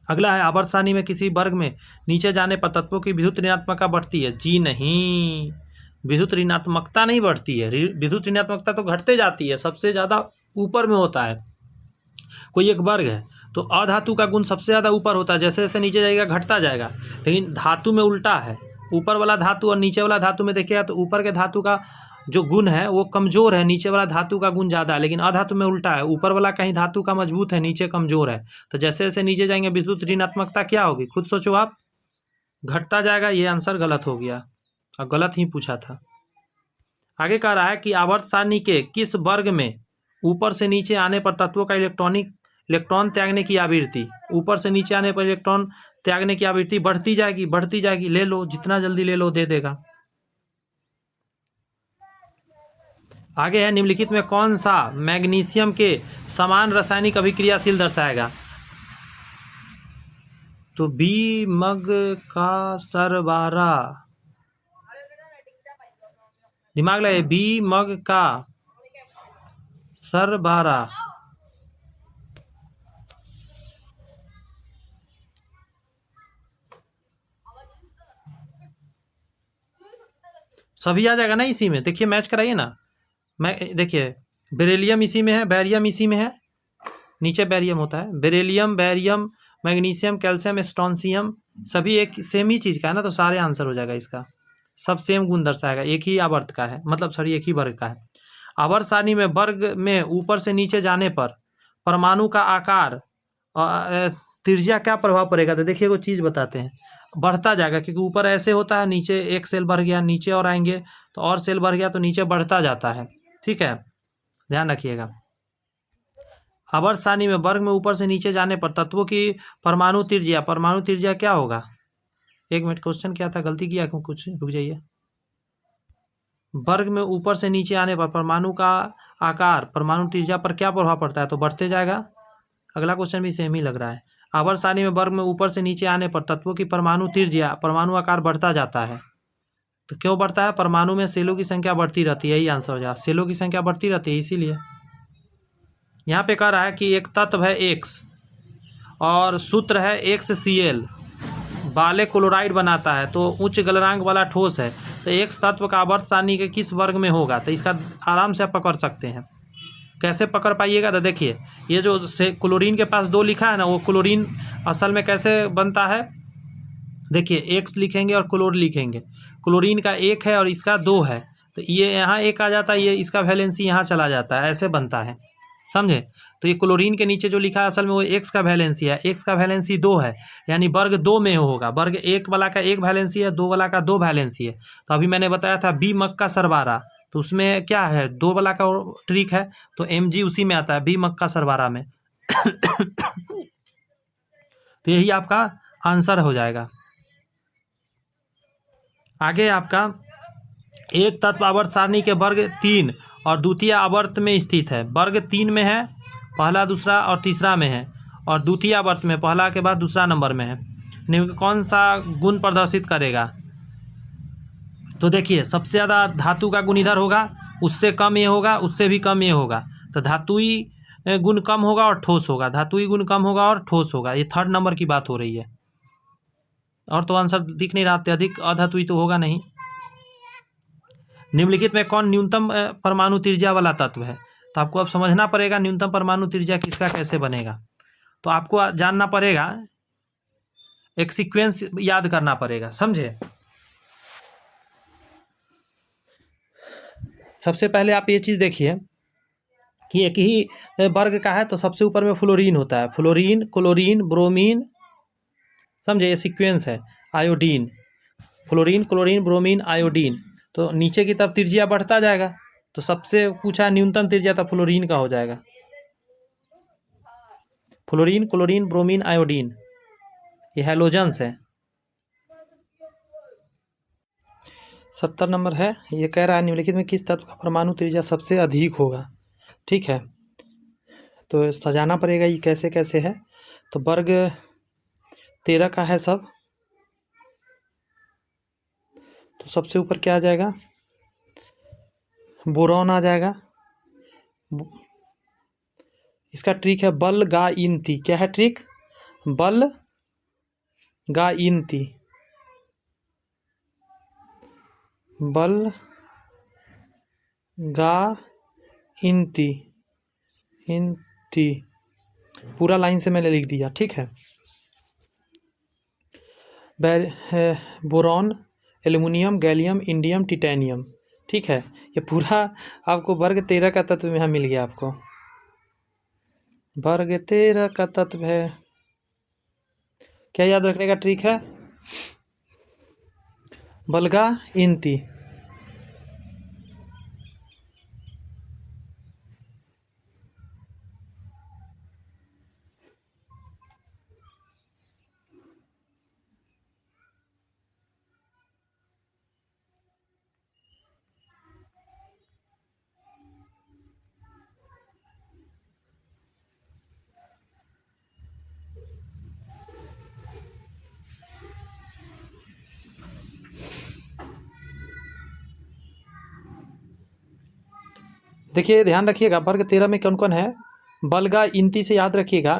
अगला है, आवर्त सारणी में किसी वर्ग में नीचे जाने पर तत्वों की विद्युत ऋणात्मकता बढ़ती है, जी नहीं, विद्युत ऋणात्मकता नहीं बढ़ती है, विद्युत ऋणात्मकता तो घटते जाती है, सबसे ज़्यादा ऊपर में होता है। कोई एक वर्ग है तो अधातु का गुण सबसे ज़्यादा ऊपर होता है, जैसे जैसे नीचे जाएगा घटता जाएगा, लेकिन धातु में उल्टा है, ऊपर वाला धातु और नीचे वाला धातु में देखिएगा तो ऊपर के धातु का जो गुण है वो कमजोर है, नीचे वाला धातु का गुण ज़्यादा है, लेकिन अधातु में उल्टा है, ऊपर वाला कहीं धातु का मजबूत है, नीचे कमजोर है, तो जैसे जैसे नीचे जाएंगे विद्युत ऋणात्मकता क्या होगी, खुद सोचो आप, घटता जाएगा। ये आंसर गलत हो गया, और गलत ही पूछा था। आगे कह रहा है कि आवर्त सारणी के किस वर्ग में ऊपर से नीचे आने पर तत्वों का इलेक्ट्रॉन त्यागने की आवृत्ति, ऊपर से नीचे आने पर इलेक्ट्रॉन त्यागने की आवृत्ति बढ़ती जाएगी, ले लो जितना जल्दी ले लो, दे देगा। आगे है, निम्नलिखित में कौन सा मैग्नीशियम के समान रासायनिक अभिक्रियाशील दर्शाएगा, तो बी मग का सरबारा, दिमाग लगे, बी मग का सरबारा, सभी आ जाएगा ना इसी में, देखिए मैच कराइए ना, मैं देखिए बेरिलियम इसी में है, बैरियम इसी में है, नीचे बैरियम होता है, बेरिलियम, बैरियम, मैग्नीशियम, कैल्शियम, स्ट्रोंसियम, सभी एक सेम ही चीज़ का है ना, तो सारे आंसर हो जाएगा इसका, सब सेम गुण दर्शाएगा, एक ही आवर्त का है, मतलब सॉरी एक ही वर्ग का है। आवर्त सारणी में वर्ग में ऊपर से नीचे जाने पर परमाणु का आकार त्रिज्या क्या प्रभाव पड़ेगा, तो देखिए वो चीज़ बताते हैं, बढ़ता जाएगा, क्योंकि ऊपर ऐसे होता है, नीचे एक सेल बढ़ गया, नीचे और आएंगे तो और सेल बढ़ गया, तो नीचे बढ़ता जाता है। ठीक है, ध्यान रखिएगा। आवर्त सारणी में वर्ग में ऊपर से नीचे जाने पर तत्वों की परमाणु त्रिज्या क्या होगा। एक मिनट, क्वेश्चन क्या था, गलती किया क्यों, कुछ रुक जाइए। वर्ग में ऊपर से नीचे आने पर परमाणु का आकार परमाणु त्रिज्या पर क्या प्रभाव पड़ता है, तो बढ़ते जाएगा। अगला क्वेश्चन भी सेम ही लग रहा है। आवर्त सारणी में वर्ग में ऊपर से नीचे आने पर तत्वों की परमाणु त्रिज्या परमाणु आकार बढ़ता जाता है। तो क्यों बढ़ता है, परमाणु में सेलों की संख्या बढ़ती रहती है, यही आंसर हो जाएगा, सेलों की संख्या बढ़ती रहती है इसीलिए। यहाँ पे कह रहा है कि एक तत्व है एक्स और सूत्र है XCl, बाले क्लोराइड बनाता है, तो उच्च गलनांक वाला ठोस है, तो एक्स तत्व का आवर्त सारणी के किस वर्ग में होगा, तो इसका आराम से आप पकड़ सकते हैं। कैसे पकड़ पाइएगा, तो देखिए ये जो से क्लोरीन के पास 2 लिखा है ना, वो क्लोरीन असल में कैसे बनता है, देखिए एक्स लिखेंगे और क्लोर लिखेंगे, क्लोरीन का 1 है और इसका 2 है, तो ये यहाँ 1 आ जाता है, ये इसका वैलेंसी यहाँ चला जाता है, ऐसे बनता है, समझे। तो ये क्लोरीन के नीचे जो लिखा है असल में वो एक्स का वैलेंसी है, एक्स का वैलेंसी 2 है, यानी वर्ग 2 में होगा, वर्ग 1 वाला का 1 वैलेंसी है, 2 वाला का 2 वैलेंसी है। तो अभी मैंने बताया था बी मक्का सरबारा, तो उसमें क्या है, 2 वाला का ट्रिक है, तो Mg उसी में आता है, बी मक्का सरबारा में। तो यही आपका आंसर हो जाएगा। आगे आपका एक तत्व आवर्त सारणी के वर्ग 3 और द्वितीय आवर्त में स्थित है, वर्ग 3 में है, पहला दूसरा और तीसरा में है, और द्वितीय आवर्त में पहला के बाद दूसरा नंबर में है, निम्न कौन सा गुण प्रदर्शित करेगा। तो देखिए सबसे ज़्यादा धातु का गुण इधर होगा, उससे कम ये होगा, उससे भी कम ये होगा, तो धातुई गुण कम होगा और ठोस होगा, धातुई गुण कम होगा और ठोस होगा, ये 3rd नंबर की बात हो रही है। और तो आंसर दिख नहीं रहा, अत्यधिक अधातुई तो होगा नहीं। निम्नलिखित में कौन न्यूनतम परमाणु त्रिज्या वाला तत्व है, तो आपको अब समझना पड़ेगा न्यूनतम परमाणु त्रिज्या किसका कैसे बनेगा। तो आपको जानना पड़ेगा, एक सीक्वेंस याद करना पड़ेगा, समझे। सबसे पहले आप ये चीज़ देखिए कि एक ही वर्ग का है, तो सबसे ऊपर में फ्लोरीन होता है, फ्लोरीन, क्लोरीन, ब्रोमीन, समझे, ये सीक्वेंस है। Iodine, fluorine, chlorine, bromine, iodine, तो नीचे की तरफ त्रिज्या बढ़ता जाएगा, तो सबसे पूछा न्यूनतम त्रिज्या, तो फ्लोरीन का हो जाएगा, फ्लोरीन, क्लोरीन, ब्रोमीन, आयोडीन, ये हैलोजेंस है। 70 नंबर है, ये कह रहा है निम्नलिखित में किस तत्व का परमाणु त्रिज्या सबसे अधिक होगा। ठीक है, तो सजाना पड़ेगा ये कैसे कैसे है। तो वर्ग 13 का है सब, तो सबसे ऊपर क्या आ जाएगा, बोरॉन आ जाएगा। इसका ट्रिक है बल गा इन ती, क्या है ट्रिक, बल गा इन ती, बल गा इन ती, इन ती, पूरा लाइन से मैंने लिख दिया। ठीक है, boron, aluminium, gallium, indium, titanium. ठीक है, ये पूरा आपको वर्ग 13 का तत्व यहाँ मिल गया, आपको वर्ग 13 का तत्व है। क्या याद रखने का ट्रिक है, बलगा इनती। देखिए ध्यान रखिएगा, वर्ग 13 में कौन कौन है, बलगा इनती से याद रखिएगा,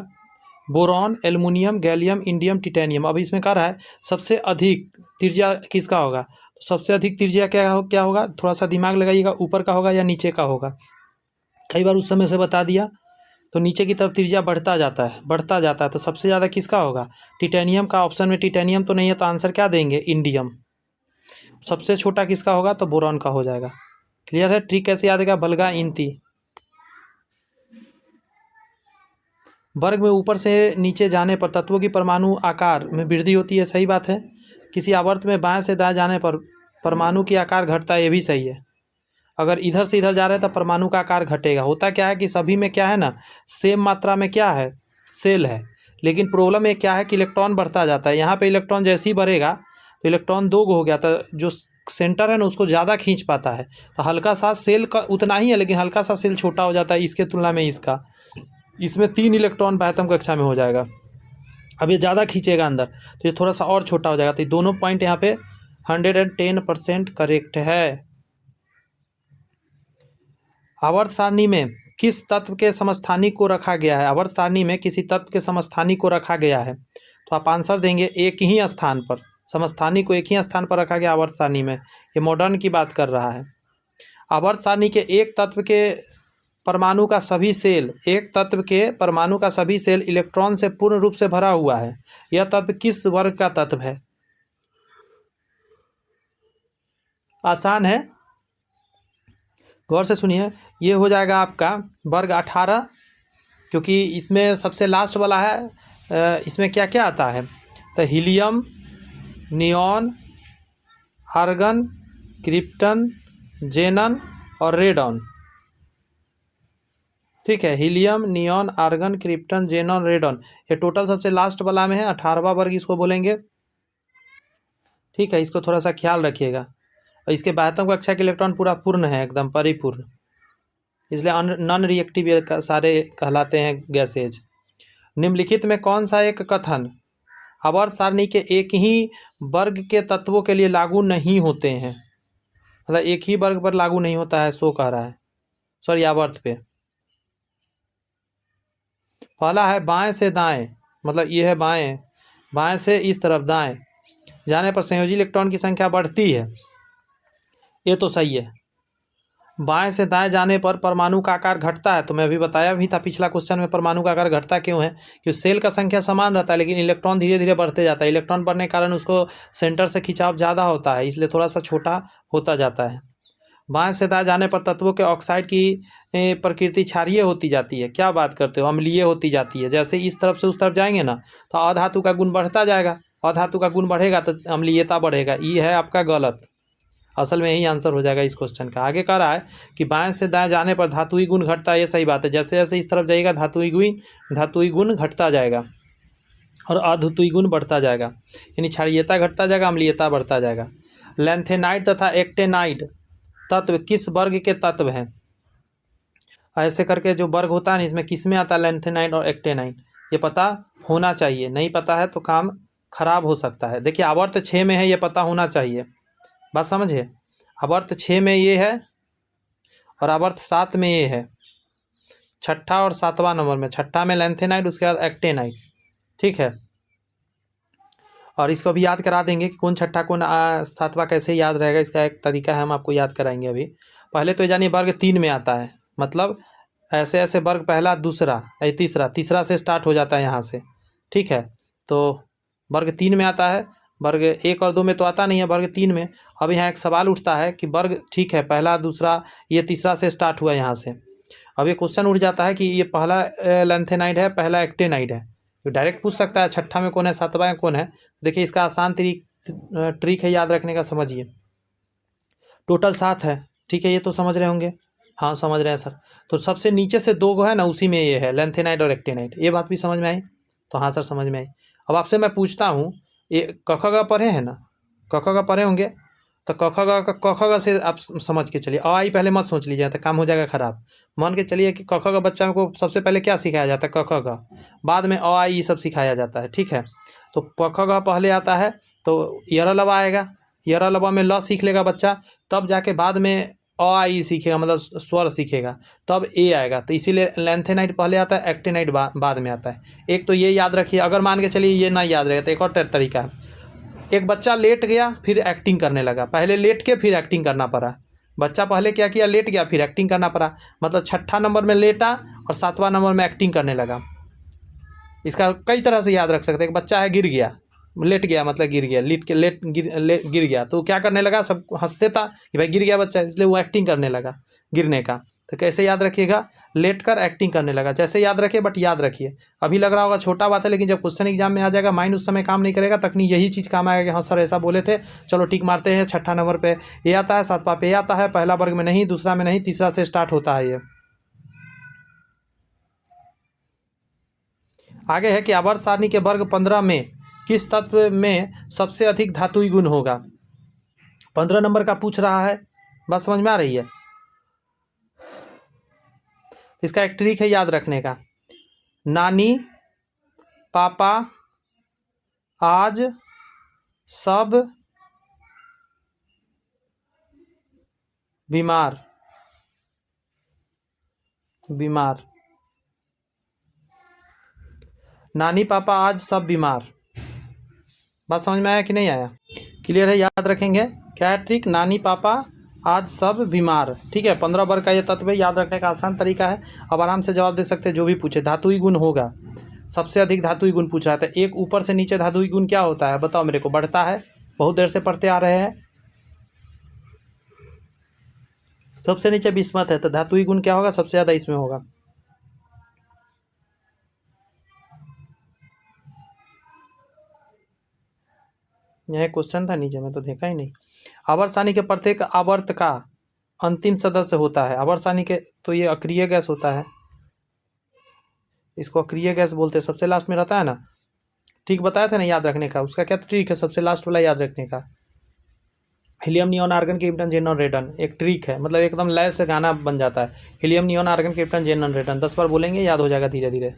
boron, aluminium, gallium, indium, titanium. अब इसमें कह रहा है सबसे अधिक त्रिज्या किसका होगा, तो सबसे अधिक त्रिज्या क्या होगा, थोड़ा सा दिमाग लगाइएगा, ऊपर का होगा या नीचे का होगा। कई बार उस समय से बता दिया, तो नीचे की तरफ त्रिज्या बढ़ता जाता है, तो सबसे ज़्यादा किसका होगा, टिटेनियम का। ऑप्शन में टिटेनियम तो नहीं है, तो आंसर क्या देंगे, इंडियम। सबसे छोटा किसका होगा, तो बोरॉन का हो जाएगा। क्लियर है, ट्रिक कैसे याद रहेगा, बलगा इनती, वर्ग में ऊपर से नीचे जाने पर तत्वों की परमाणु आकार में वृद्धि होती है, सही बात है। किसी आवर्त में बाएं से दाएं जाने पर परमाणु की आकार घटता है, ये भी सही है। अगर इधर से इधर जा रहे हैं तो परमाणु का आकार घटेगा। होता क्या है कि सभी में क्या है ना, सेम मात्रा में क्या है, सेल है, लेकिन प्रॉब्लम ये क्या है कि इलेक्ट्रॉन बढ़ता जाता है। यहाँ पे इलेक्ट्रॉन जैसे ही बढ़ेगा तो इलेक्ट्रॉन 2 हो गया, तो जो सेंटर है ना उसको ज़्यादा खींच पाता है। तो हल्का सा सेल का उतना ही है, लेकिन हल्का सा सेल छोटा हो जाता है इसके तुलना में इसका। इसमें 3 इलेक्ट्रॉन बाह्यतम कक्षा में हो जाएगा। अब ये ज़्यादा खींचेगा अंदर तो ये थोड़ा सा और छोटा हो जाएगा। तो ये दोनों पॉइंट यहाँ पे 110% करेक्ट है। आवर्त सारणी में किस तत्व के समस्थानिक को रखा गया है? आवर्त सारणी में किसी तत्व के समस्थानिक को रखा गया है, तो आप आंसर देंगे एक ही स्थान पर। समस्थानिक को एक ही स्थान पर रखा गया आवर्त सारणी में। ये मॉडर्न की बात कर रहा है। आवर्त सारणी के एक तत्व के परमाणु का सभी सेल, एक तत्व के परमाणु का सभी सेल इलेक्ट्रॉन से पूर्ण रूप से भरा हुआ है। यह तत्व किस वर्ग का तत्व है? आसान है, गौर से सुनिए। ये हो जाएगा आपका वर्ग 18, क्योंकि इसमें सबसे लास्ट वाला है। इसमें क्या क्या आता है? तो helium, neon, argon, krypton, xenon और रेडॉन। ठीक है, helium, neon, argon, krypton, xenon, radon, ये टोटल सबसे लास्ट वाला में है। 18वां वर्ग इसको बोलेंगे। ठीक है, इसको थोड़ा सा ख्याल रखिएगा। और इसके बाह्यतम कक्षा के इलेक्ट्रॉन पूरा पूर्ण है, एकदम परिपूर्ण, इसलिए नॉन रिएक्टिव सारे कहलाते हैं गैसेज। निम्नलिखित में कौन सा एक कथन आवर्त सारणी के एक ही वर्ग के तत्वों के लिए लागू नहीं होते हैं? मतलब एक ही वर्ग पर लागू नहीं होता है, सो कह रहा है, सॉरी आवर्त पे। पहला है बाएं से दाएं, मतलब ये है बाएं, बाएं से इस तरफ दाएं जाने पर संयोजी इलेक्ट्रॉन की संख्या बढ़ती है, ये तो सही है। बाएं से दाएं जाने पर परमाणु का आकार घटता है, तो मैं अभी बताया भी था पिछला क्वेश्चन में परमाणु का आकार घटता क्यों है, क्योंकि सेल का संख्या समान रहता है लेकिन इलेक्ट्रॉन धीरे धीरे बढ़ते जाता है। इलेक्ट्रॉन बढ़ने के कारण उसको सेंटर से खिंचाव ज़्यादा होता है, इसलिए थोड़ा सा छोटा होता जाता है। बाएं से दाएं जाने पर तत्वों के ऑक्साइड की प्रकृति क्षारीय होती जाती है। क्या बात करते हो, अम्लीय होती जाती है। जैसे इस तरफ से उस तरफ जाएंगे ना तो अधातु का गुण बढ़ता जाएगा, अधातु का गुण बढ़ेगा तो अम्लीयता बढ़ेगा। ये है आपका गलत, असल में यही आंसर हो जाएगा इस क्वेश्चन का। आगे कह रहा है कि बाएं से दाएं जाने पर धातुई गुण घटता है, ये सही बात है। जैसे जैसे इस तरफ जाएगा धातुई गुण घटता जाएगा और अधातुई गुण बढ़ता जाएगा, यानी क्षारीयता घटता जाएगा, अम्लीयता बढ़ता जाएगा। लैंथेनाइड तथा एक्टेनाइड तत्व किस वर्ग के तत्व हैं? ऐसे करके जो वर्ग होता है ना, इसमें किस में आता है लैंथेनाइड और एक्टेनाइड, ये पता होना चाहिए। नहीं पता है तो काम खराब हो सकता है। देखिए आवर्त 6 में है, ये पता होना चाहिए, बात समझिए। आवर्त 6 में ये है और आवर्त 7 में ये है, छठा और 7वां नंबर में। छठा में लैंथेनाइड, उसके बाद एक्टेनाइड। ठीक है, और इसको भी याद करा देंगे कि कौन छठा कौन 7वां कैसे याद रहेगा, इसका एक तरीका है, हम आपको याद कराएंगे अभी। पहले तो जानिए वर्ग 3 में आता है, मतलब ऐसे ऐसे वर्ग पहला दूसरा तीसरा से स्टार्ट हो जाता है यहाँ से। ठीक है, तो वर्ग 3 में आता है, वर्ग 1 और 2 में तो आता नहीं है, वर्ग 3 में। अब यहाँ एक सवाल उठता है कि वर्ग ठीक है पहला दूसरा ये तीसरा से स्टार्ट हुआ यहाँ से। अब ये क्वेश्चन उठ जाता है कि ये पहला लैंथेनाइड है, पहला एक्टेनाइड है, तो डायरेक्ट पूछ सकता है छठा में कौन है, 7वां में कौन है। देखिए इसका आसान ट्रिक है याद रखने का, समझिए। टोटल 7 है, ठीक है, ये तो समझ रहे होंगे। हाँ समझ रहे हैं सर। तो सबसे नीचे से 2 है ना, उसी में ये है लैंथेनाइड और एक्टेनाइड। ये बात भी समझ में आई? तो हाँ सर समझ में आई। अब आपसे मैं पूछता हूँ, ये क ख ग पढ़े हैं ना, क ख ग पढ़े होंगे, तो क ख ग से आप समझ के चलिए। अ आई पहले मत सोच लीजिए तो काम हो जाएगा ख़राब। मान के चलिए कि क ख ग बच्चा को सबसे पहले क्या सिखाया जाता है, क ख ग, बाद में अ आई ये सब सिखाया जाता है। ठीक है, तो प ख ग पहले आता है तो यर लबा आएगा, यर लबा में ल सीख लेगा बच्चा, तब जाके बाद में अ आई सीखेगा, मतलब स्वर सीखेगा, तब ए आएगा। तो इसीलिए लैंथेनाइड पहले आता है, एक्टेनाइड बाद में आता है। एक तो ये याद रखिए। अगर मान के चलिए ये ना याद रहेगा तो एक और तरीका है। एक बच्चा लेट गया फिर एक्टिंग करने लगा, पहले लेट के फिर एक्टिंग करना पड़ा। बच्चा पहले क्या किया, लेट गया फिर एक्टिंग करना पड़ा, मतलब छठा नंबर में लेटा और 7वां नंबर में एक्टिंग करने लगा। इसका कई तरह से याद रख सकते हैं। एक बच्चा है गिर गया, लेट गया मतलब गिर गया, गिर गया, तो क्या करने लगा, सब हंसते था कि भाई गिर गया बच्चा, इसलिए वो एक्टिंग करने लगा गिरने का। तो कैसे याद रखिएगा, लेट कर एक्टिंग करने लगा, जैसे याद रखिए बट याद रखिए। अभी लग रहा होगा छोटा बात है, लेकिन जब क्वेश्चन एग्जाम में आ जाएगा माइंड उस समय काम नहीं करेगा, तकनीक यही चीज़ काम आएगा कि हाँ सर ऐसा बोले थे, चलो टिक मारते हैं। छठा नंबर पे ये आता है, सातवां पे ये आता है, पहला वर्ग में नहीं, दूसरा में नहीं, तीसरा से स्टार्ट होता है ये। आगे है कि आवर्त सारणी के वर्ग 15 में किस तत्व में सबसे अधिक धातुई गुण होगा। 15 नंबर का पूछ रहा है, बात समझ में आ रही है। इसका एक ट्रिक है याद रखने का, नानी पापा आज सब बीमार, बीमार, नानी पापा आज सब बीमार। बात समझ में आया कि नहीं आया, क्लियर है, याद रखेंगे। क्या है ट्रिक, नानी पापा आज सब बीमार, ठीक है। 15 वर्ग का ये तत्व है, याद रखने का आसान तरीका है। अब आराम से जवाब दे सकते हैं जो भी पूछे। धातुई गुण होगा, सबसे अधिक धातुई गुण पूछ रहा था। एक ऊपर से नीचे धातुई गुण क्या होता है बताओ मेरे को, बढ़ता है, बहुत देर से पढ़ते आ रहे हैं। सबसे नीचे बिस्मत है, तो धातुई गुण क्या होगा, सबसे ज़्यादा इसमें होगा। यह क्वेश्चन था नीचे, में तो देखा ही नहीं। आवर्त सारणी के प्रत्येक आवर्त का अंतिम सदस्य होता है। आवर्त सारणी के तो ये अक्रिय गैस होता है, इसको अक्रिय गैस बोलते हैं, सबसे लास्ट में रहता है ना। ठीक बताया था ना याद रखने का, उसका क्या ट्रिक है, सबसे लास्ट वाला याद रखने का। Helium neon argon krypton xenon radon, एक ट्रिक है, मतलब एकदम लय से गाना बन जाता है। Helium neon argon krypton xenon radon 10 बार बोलेंगे, याद हो जाएगा धीरे धीरे।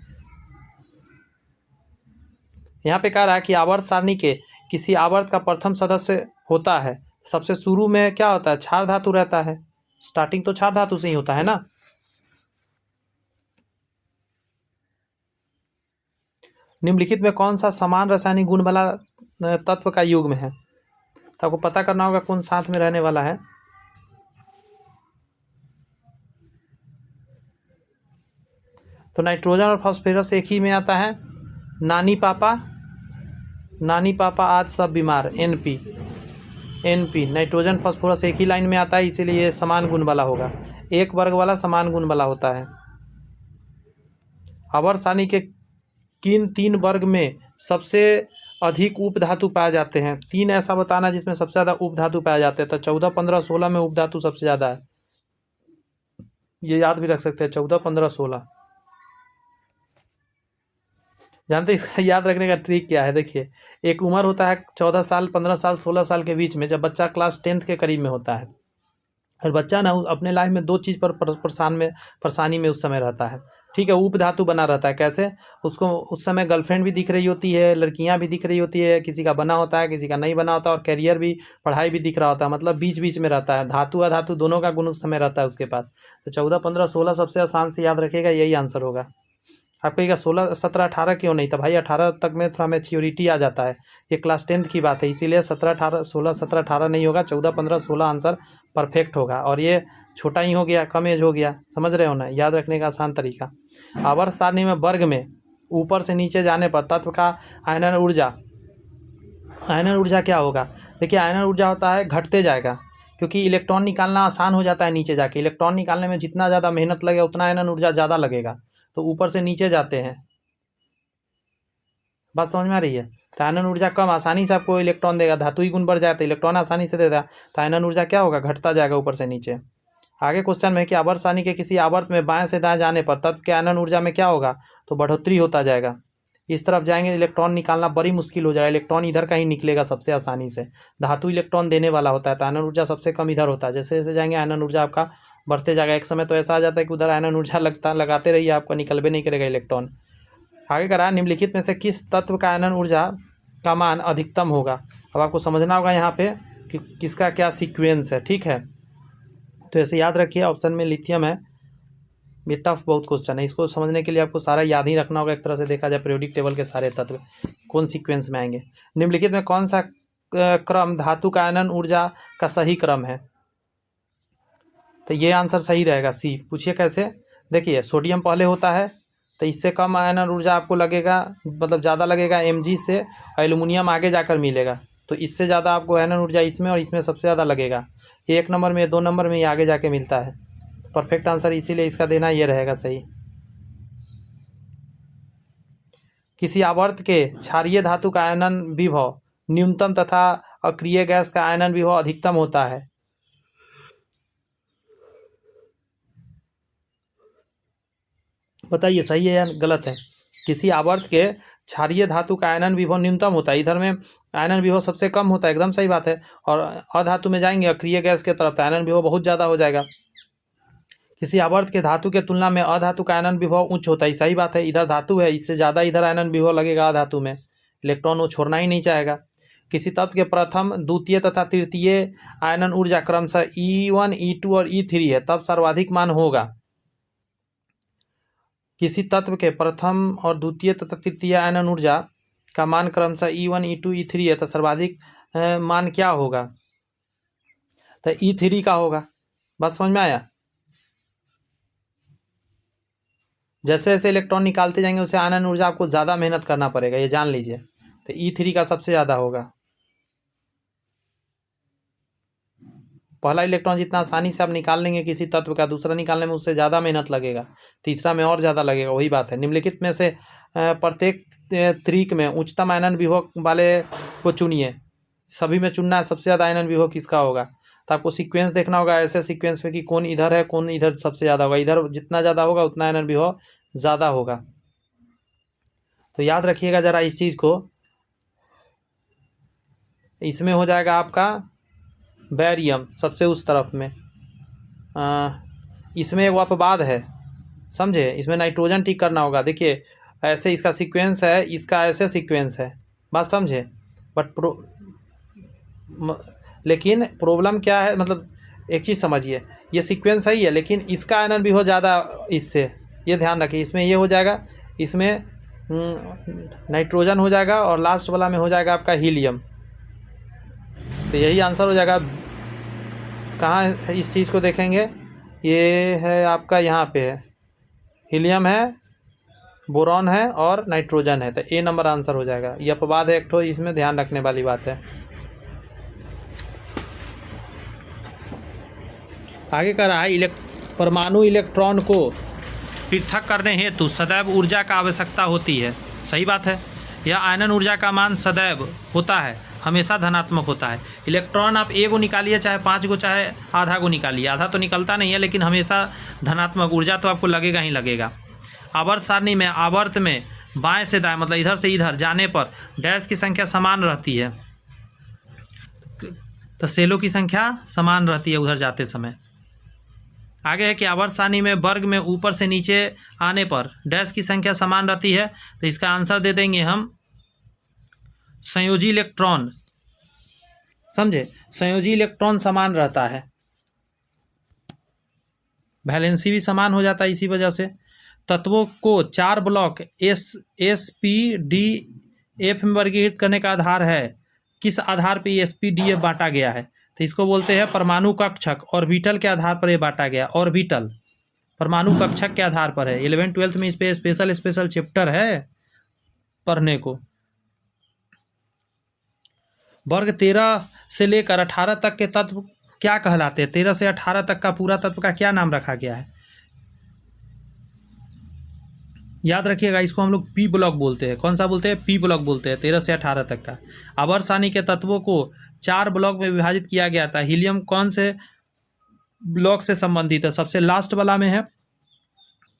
यहाँ पे कह रहा है कि आवर्त सारणी के किसी आवर्त का प्रथम सदस्य होता है, सबसे शुरू में क्या होता है, क्षार धातु रहता है। स्टार्टिंग तो क्षार धातु से ही होता है ना। निम्नलिखित में कौन सा समान रासायनिक गुण वाला तत्व का युग्म है, तो आपको पता करना होगा कौन साथ में रहने वाला है। तो नाइट्रोजन और फास्फोरस एक ही में आता है। नानी पापा, नानी पापा आज सब बीमार, NP, NP, नाइट्रोजन फास्फोरस एक ही लाइन में आता है, इसीलिए ये समान गुण वाला होगा, एक वर्ग वाला समान गुण वाला होता है। आवर्त सारणी के किन 3 वर्ग में सबसे अधिक उपधातु पाए जाते हैं। 3 ऐसा बताना जिसमें सबसे ज़्यादा उपधातु पाए जाते हैं। तो 14, 15, 16 में उपधातु सबसे ज़्यादा है, ये याद भी रख सकते हैं, 14, 15, 16। जानते इसका याद रखने का ट्रिक क्या है, देखिए एक उम्र होता है 14 साल, 15 साल, 16 साल के बीच में, जब बच्चा क्लास 10th के करीब में होता है, और बच्चा ना अपने लाइफ में 2 चीज़ पर परेशानी में उस समय रहता है, ठीक है। उपधातु बना रहता है, कैसे, उसको उस समय गर्लफ्रेंड भी दिख रही होती है, लड़कियां भी दिख रही होती है, किसी का बना होता है, किसी का नहीं बना होता, और करियर भी, पढ़ाई भी दिख रहा होता है, मतलब बीच बीच में रहता है, धातु अधातु दोनों का गुण उस समय रहता है उसके पास। तो 14, 15, 16 सबसे आसान से याद रखिएगा, यही आंसर होगा। आप कहिएगा 16, 17, 18 क्यों नहीं था भाई, 18 तक में थोड़ा मैच्योरिटी आ जाता है, ये क्लास 10th की बात है, इसीलिए 17, 18, 16, 17, 18 नहीं होगा, 14, 15, 16 आंसर परफेक्ट होगा। और ये छोटा ही हो गया, कम एज हो गया, समझ रहे हो ना, याद रखने का आसान तरीका। आवर्त सारणी में वर्ग में ऊपर से नीचे जाने पर तत्व का आयनन ऊर्जा, आयनन ऊर्जा क्या होगा, देखिए आयनन ऊर्जा होता है घटते जाएगा, क्योंकि इलेक्ट्रॉन निकालना आसान हो जाता है नीचे जाके, इलेक्ट्रॉन निकालने में जितना ज़्यादा मेहनत लगेगा उतना आयनन ऊर्जा ज़्यादा लगेगा, तो ऊपर से नीचे जाते हैं। बात समझ में आ रही है। तो आयनन ऊर्जा कम, आसानी से आपको इलेक्ट्रॉन देगा, धातुई गुण बढ़ जाए तो इलेक्ट्रॉन आसानी से देगा, तो आयनन ऊर्जा क्या होगा, घटता जाएगा ऊपर से नीचे। आगे क्वेश्चन में कि आवर्त सारणी के किसी आवर्त में बाएं से दाएं जाने पर तत्व के आयनन ऊर्जा में क्या होगा, तो बढ़ोतरी होता जाएगा। इस तरफ जाएंगे इलेक्ट्रॉन निकालना बड़ी मुश्किल हो जाएगा, इलेक्ट्रॉन इधर का ही निकलेगा सबसे आसानी से, धातु इलेक्ट्रॉन देने वाला होता है, तो आयनन ऊर्जा सबसे कम इधर होता है। जैसे जैसे जाएंगे आयनन ऊर्जा आपका बढ़ते जाएगा, एक समय तो ऐसा आ जाता है कि उधर आयनन ऊर्जा लगाते रहिए, आपको निकलबे नहीं करेगा इलेक्ट्रॉन। आगे करा, निम्नलिखित में से किस तत्व का आयनन ऊर्जा का मान अधिकतम होगा। अब आपको समझना होगा यहाँ पे कि किसका क्या सीक्वेंस है, ठीक है। तो ऐसे याद रखिए, ऑप्शन में लिथियम है, ये टफ बहुत क्वेश्चन है, इसको समझने के लिए आपको सारा याद ही रखना होगा, एक तरह से देखा जाए पीरियोडिक टेबल के सारे तत्व कौन सीक्वेंस में आएंगे। निम्नलिखित में कौन सा क्रम धातु का आयनन ऊर्जा का सही क्रम है, तो ये आंसर सही रहेगा सी। पूछिए कैसे, देखिए सोडियम पहले होता है, तो इससे कम आयनन ऊर्जा आपको लगेगा, मतलब ज़्यादा लगेगा Mg से, एल्युमिनियम आगे जाकर मिलेगा, तो इससे ज़्यादा आपको आयनन ऊर्जा इसमें और इसमें सबसे ज़्यादा लगेगा, 1 नंबर में, 2 नंबर में ये आगे जाके मिलता है। परफेक्ट आंसर इसीलिए इसका देना ये रहेगा सही। किसी आवर्त के क्षारीय धातु का आयनन विभव न्यूनतम तथा अक्रिय गैस का आयनन विभव अधिकतम होता है। बताइए सही है या गलत है। किसी आवर्त के क्षारीय धातु का आयनन विभव न्यूनतम होता है, इधर में आयनन विभव सबसे कम होता है, एकदम सही बात है। और अधातु में जाएंगे अक्रिय गैस के तरफ तो आयनन विभव बहुत ज़्यादा हो जाएगा। किसी आवर्त के धातु के तुलना में अधातु का आयनन विभव उच्च होता है, सही बात है। इधर धातु है, इससे ज़्यादा इधर आयनन विभव लगेगा अधातु में, इलेक्ट्रॉन वो छोड़ना ही नहीं चाहेगा। किसी तत्व के प्रथम द्वितीय तथा तृतीय आयनन ऊर्जा क्रमशः E1 E2 और E3 है, तब सर्वाधिक मान होगा। किसी तत्व के प्रथम और द्वितीय तथा तृतीय आयनन ऊर्जा का मान क्रमशः E1 E2 E3 है, तो सर्वाधिक मान क्या होगा? तो E3 का होगा। बात समझ में आया? जैसे जैसे इलेक्ट्रॉन निकालते जाएंगे उसे आयनन ऊर्जा आपको ज़्यादा मेहनत करना पड़ेगा, ये जान लीजिए। तो E3 का सबसे ज़्यादा होगा। पहला इलेक्ट्रॉन जितना आसानी से आप निकाल लेंगे किसी तत्व का, दूसरा निकालने में उससे ज़्यादा मेहनत लगेगा, तीसरा में और ज़्यादा लगेगा। वही बात है। निम्नलिखित में से प्रत्येक त्रिक में उच्चतम आयनन विभव वाले को चुनिए। सभी में चुनना है सबसे ज़्यादा आयनन विभव किसका होगा। तो आपको सीक्वेंस देखना होगा, ऐसे सीक्वेंस में कि कौन इधर है कौन इधर सबसे ज़्यादा होगा। इधर जितना ज़्यादा होगा उतना आयनन विभव ज़्यादा होगा। तो याद रखिएगा ज़रा इस चीज़ को। इसमें हो जाएगा आपका बैरियम सबसे उस तरफ में। इसमें एक अपवाद है, समझे। इसमें नाइट्रोजन टिक करना होगा। देखिए ऐसे इसका सीक्वेंस है, इसका ऐसे सीक्वेंस है, बात समझे। बट लेकिन प्रॉब्लम क्या है, मतलब एक चीज़ समझिए, ये सीक्वेंस सही है लेकिन इसका आयनन भी हो ज़्यादा इससे, ये ध्यान रखिए। इसमें ये हो जाएगा, इसमें नाइट्रोजन हो जाएगा और लास्ट वाला में हो जाएगा आपका हीलियम। तो यही आंसर हो जाएगा। कहाँ है इस चीज़ को देखेंगे, ये है आपका यहाँ पे है, हीलियम है, बोरॉन है और नाइट्रोजन है। तो ए नंबर आंसर हो जाएगा। ये अपवाद है एक ठो, इसमें ध्यान रखने वाली बात है। आगे कह रहा है परमाणु इलेक्ट्रॉन को पृथक करने हेतु सदैव ऊर्जा का आवश्यकता होती है, सही बात है। यह आयनन ऊर्जा का मान सदैव होता है, हमेशा धनात्मक होता है। इलेक्ट्रॉन आप एक को निकालिए चाहे 5 को चाहे आधा को निकालिए, आधा तो निकलता नहीं है लेकिन हमेशा धनात्मक ऊर्जा तो आपको लगेगा ही लगेगा। आवर्त सारणी में आवर्त में बाएं से दाएं मतलब इधर से इधर जाने पर डैश की संख्या समान रहती है, तो सेलों की संख्या समान रहती है उधर जाते समय। आगे है कि आवर्त सारणी में वर्ग में ऊपर से नीचे आने पर डैश की संख्या समान रहती है, तो इसका आंसर दे देंगे हम संयोजी इलेक्ट्रॉन, समझे। संयोजी इलेक्ट्रॉन समान रहता है, वैलेंसी भी समान हो जाता है। इसी वजह से तत्वों को 4 ब्लॉक SPDF में वर्गीकृत करने का आधार है। किस आधार पर SPDF बांटा गया है? तो इसको बोलते हैं परमाणु कक्षक। ऑर्बिटल के आधार पर यह बांटा गया। ऑर्बिटल परमाणु कक्षक के आधार पर है। 11th-12th में इस पर स्पेशल चैप्टर है पढ़ने को। वर्ग 13 से लेकर 18 तक के तत्व क्या कहलाते हैं? 13 से 18 तक का पूरा तत्व का क्या नाम रखा गया है? याद रखिएगा, इसको हम लोग पी ब्लॉक बोलते हैं। कौन सा बोलते हैं? पी ब्लॉक बोलते हैं 13 से 18 तक का। आवर्त सारणी के तत्वों को 4 ब्लॉक में विभाजित किया गया था। हीलियम कौन से ब्लॉक से संबंधित है? सबसे लास्ट वाला में है।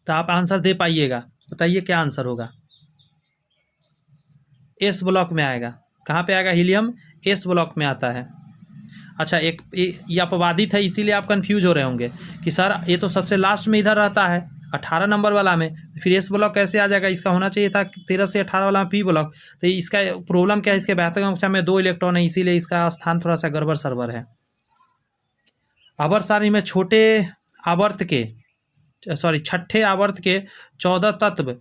तो आप आंसर दे पाइएगा, बताइए क्या आंसर होगा। एस ब्लॉक में आएगा। कहाँ पे आएगा? हीलियम एस ब्लॉक में आता है। अच्छा, एक ये अपवादित है इसीलिए आप कंफ्यूज हो रहे होंगे कि सर ये तो सबसे लास्ट में इधर रहता है 18 नंबर वाला में, फिर एस ब्लॉक कैसे आ जाएगा? इसका होना चाहिए था 13 से 18 वाला में पी ब्लॉक। तो इसका प्रॉब्लम क्या है? इसके 72 कक्षा में 2 इलेक्ट्रॉन है, इसीलिए इसका स्थान थोड़ा सा गड़बड़ सरबर है। आवर्त सारणी में छठे आवर्त के 14 तत्व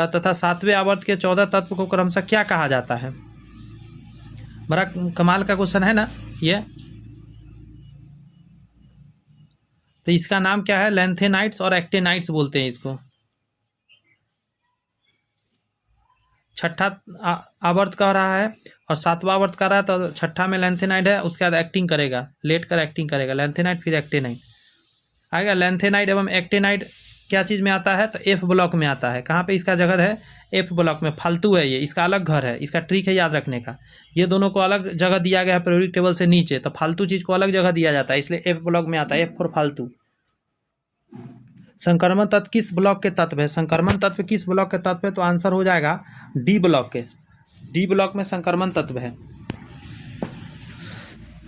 तथा 7वें आवर्त के 14 तत्व को क्रमशः क्या कहा जाता है? बड़ा कमाल का क्वेश्चन है ना ये। तो इसका नाम क्या है? लैंथेनाइट्स और एक्टेनाइट्स बोलते हैं इसको। छठा आवर्त कह रहा है और 7वां आवर्त कर रहा है, तो छठा में लैंथेनाइट है, उसके बाद एक्टिंग करेगा, लेट कर एक्टिंग करेगा, लैंथेनाइट फिर एक्टेनाइट। आएगा लैंथेनाइड एवं एक्टेनाइड क्या चीज़ में आता है, तो एफ ब्लॉक में आता है। कहाँ पे इसका जगह है, एफ ब्लॉक में। फालतू है ये, इसका अलग घर है, इसका ट्रिक है याद रखने का। ये दोनों को अलग जगह दिया गया है पीरियोडिक टेबल से नीचे, तो फालतू चीज़ को अलग जगह दिया जाता है, इसलिए एफ ब्लॉक में आता है, एफ फॉर फालतू। संक्रमण तत्व किस ब्लॉक के तत्व है, संक्रमण तत्व किस ब्लॉक के तत्व है, तो आंसर हो जाएगा डी ब्लॉक के। डी ब्लॉक में संक्रमण तत्व है।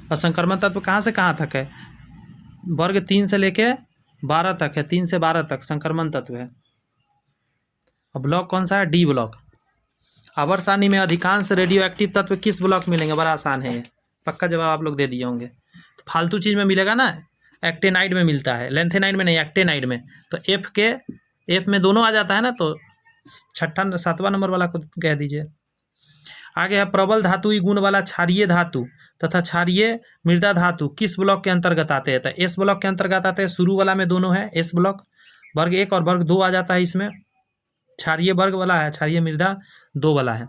और संक्रमण तत्व कहाँ से कहाँ तक है, वर्ग 3 से लेके 12 तक है, 3 से 12 तक संक्रमण तत्व है। और ब्लॉक कौन सा है, डी ब्लॉक। आवर्त सारणी में अधिकांश रेडियो एक्टिव तत्व किस ब्लॉक मिलेंगे, बड़ा आसान है ये, पक्का जवाब आप लोग दे दिए होंगे। तो फालतू चीज़ में मिलेगा ना, एक्टेनाइड में मिलता है, लेंथेनाइड में नहीं, एक्टेनाइड में। तो एफ में दोनों आ जाता है ना, तो 7वां नंबर वाला को कह दीजिए। आगे है प्रबल धातुई गुण वाला क्षारीय धातु तथा क्षारीय मृदा धातु किस ब्लॉक के अंतर्गत आते हैं, तो एस ब्लॉक के अंतर्गत आते हैं। शुरू वाला में दोनों है, एस ब्लॉक वर्ग 1 और वर्ग 2 आ जाता है इसमें। क्षारीय वर्ग वाला है, क्षारीय मृदा 2 वाला है।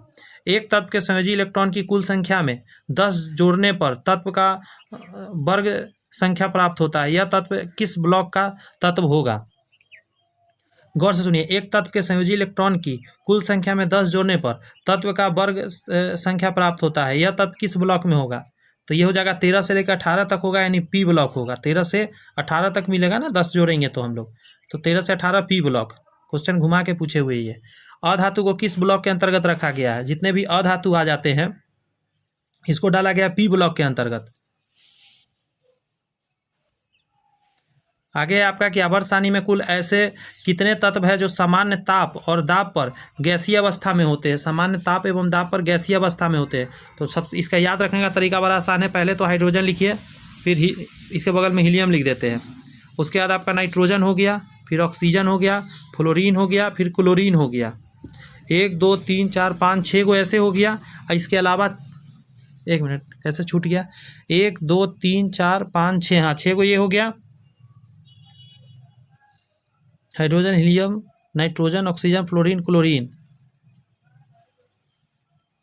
एक तत्व के संयोजी इलेक्ट्रॉन की कुल संख्या में 10 जोड़ने पर तत्व का वर्ग संख्या प्राप्त होता है। यह तत्व किस ब्लॉक का तत्व होगा, गौर से सुनिए। एक तत्व के संयोजी इलेक्ट्रॉन की कुल संख्या में 10 जोड़ने पर तत्व का वर्ग संख्या प्राप्त होता है। यह तत्व किस ब्लॉक में होगा, तो ये हो जाएगा 13 से लेकर 18 तक होगा, यानी पी ब्लॉक होगा। 13 से 18 तक मिलेगा ना, 10 जोड़ेंगे तो हम लोग, तो 13 से 18 पी ब्लॉक। क्वेश्चन घुमा के पूछे हुए ये। अधातु को किस ब्लॉक के अंतर्गत रखा गया है, जितने भी अधातु आ जाते हैं इसको डाला गया पी ब्लॉक के अंतर्गत। आगे आपका कि आवर्त सारणी में कुल ऐसे कितने तत्व है जो सामान्य ताप और दाब पर गैसीय अवस्था में होते हैं, सामान्य ताप एवं दाब पर गैसीय अवस्था में होते हैं। तो सब इसका याद रखने का तरीका बड़ा आसान है। पहले तो हाइड्रोजन लिखिए, फिर इसके बगल में हीलियम लिख देते हैं। उसके बाद आपका नाइट्रोजन हो गया, फिर ऑक्सीजन हो गया, फ्लोरीन हो गया, फिर क्लोरीन हो गया। 1 2 3 4 5 6 गो ऐसे हो गया। इसके अलावा 1 मिनट कैसे छूट गया, 1 2 3 4 5 6, हाँ 6 गो ये हो गया, hydrogen, helium, nitrogen, oxygen, fluorine, chlorine.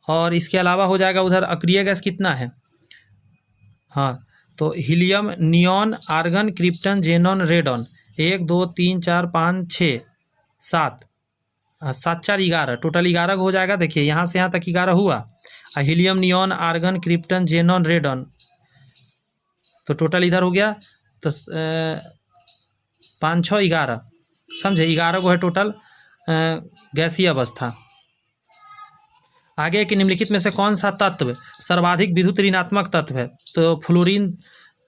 और इसके अलावा हो जाएगा उधर अक्रिय गैस कितना है, हाँ तो helium, neon, argon, krypton, xenon, radon. 1 2 3 4 5 6 7, 7 4 11, total 11 हो जाएगा। देखिए यहाँ से यहाँ तक 11 हुआ। Helium, neon, argon, krypton, xenon, radon, तो टोटल इधर हो गया तो 5 6 11, समझे, 11 को है टोटल गैसीय अवस्था। आगे कि निम्नलिखित में से कौन सा तत्व सर्वाधिक विद्युत ऋणात्मक तत्व है, तो फ्लोरीन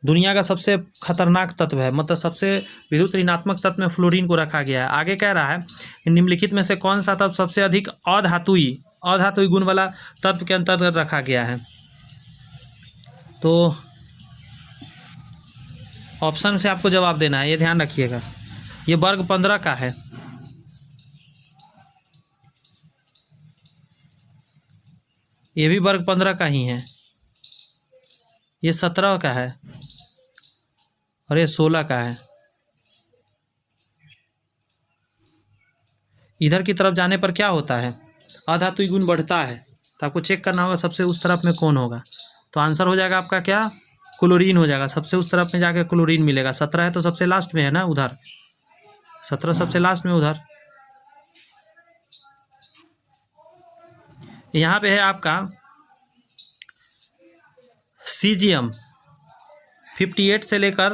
दुनिया का सबसे खतरनाक तत्व है, मतलब सबसे विद्युत ऋणात्मक तत्व में फ्लोरीन को रखा गया है। आगे कह रहा है निम्नलिखित में से कौन सा तत्व सबसे अधिक अधातुई गुण वाला तत्व के अंतर्गत रखा गया है, तो ऑप्शन से आपको जवाब देना है, ये ध्यान रखिएगा। ये वर्ग 15 का है, ये भी वर्ग 15 का ही है, ये 17 का है और ये 16 का है। इधर की तरफ जाने पर क्या होता है, अधातुई गुण बढ़ता है, तो आपको चेक करना होगा सबसे उस तरफ में कौन होगा। तो आंसर हो जाएगा आपका क्या, क्लोरीन हो जाएगा। सबसे उस तरफ में जाके क्लोरीन मिलेगा। 17 है तो सबसे लास्ट में है ना, उधर 17 सबसे लास्ट में उधर। यहाँ पे है आपका सीजियम 58 से लेकर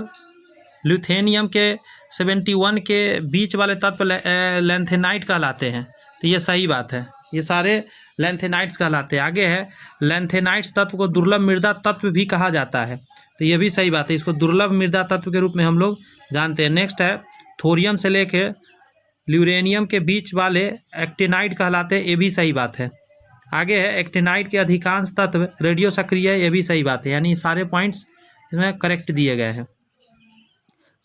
ल्यूथेनियम के 71 के बीच वाले तत्व लैंथेनाइट कहलाते हैं। तो ये सही बात है, ये सारे लैंथेनाइट्स कहलाते हैं। आगे है लैंथेनाइट्स तत्व को दुर्लभ मृदा तत्व भी कहा जाता है, तो ये भी सही बात है, इसको दुर्लभ मृदा तत्व के रूप में हम लोग जानते हैं। नेक्स्ट है थोरियम से लेके ल्यूरेनियम के बीच वाले एक्टिनाइट कहलाते हैं, ये भी सही बात है। आगे है एक्टिनाइट के अधिकांश तत्व रेडियो सक्रिय है, ये भी सही बात है, यानी सारे पॉइंट्स इसमें करेक्ट दिए गए हैं।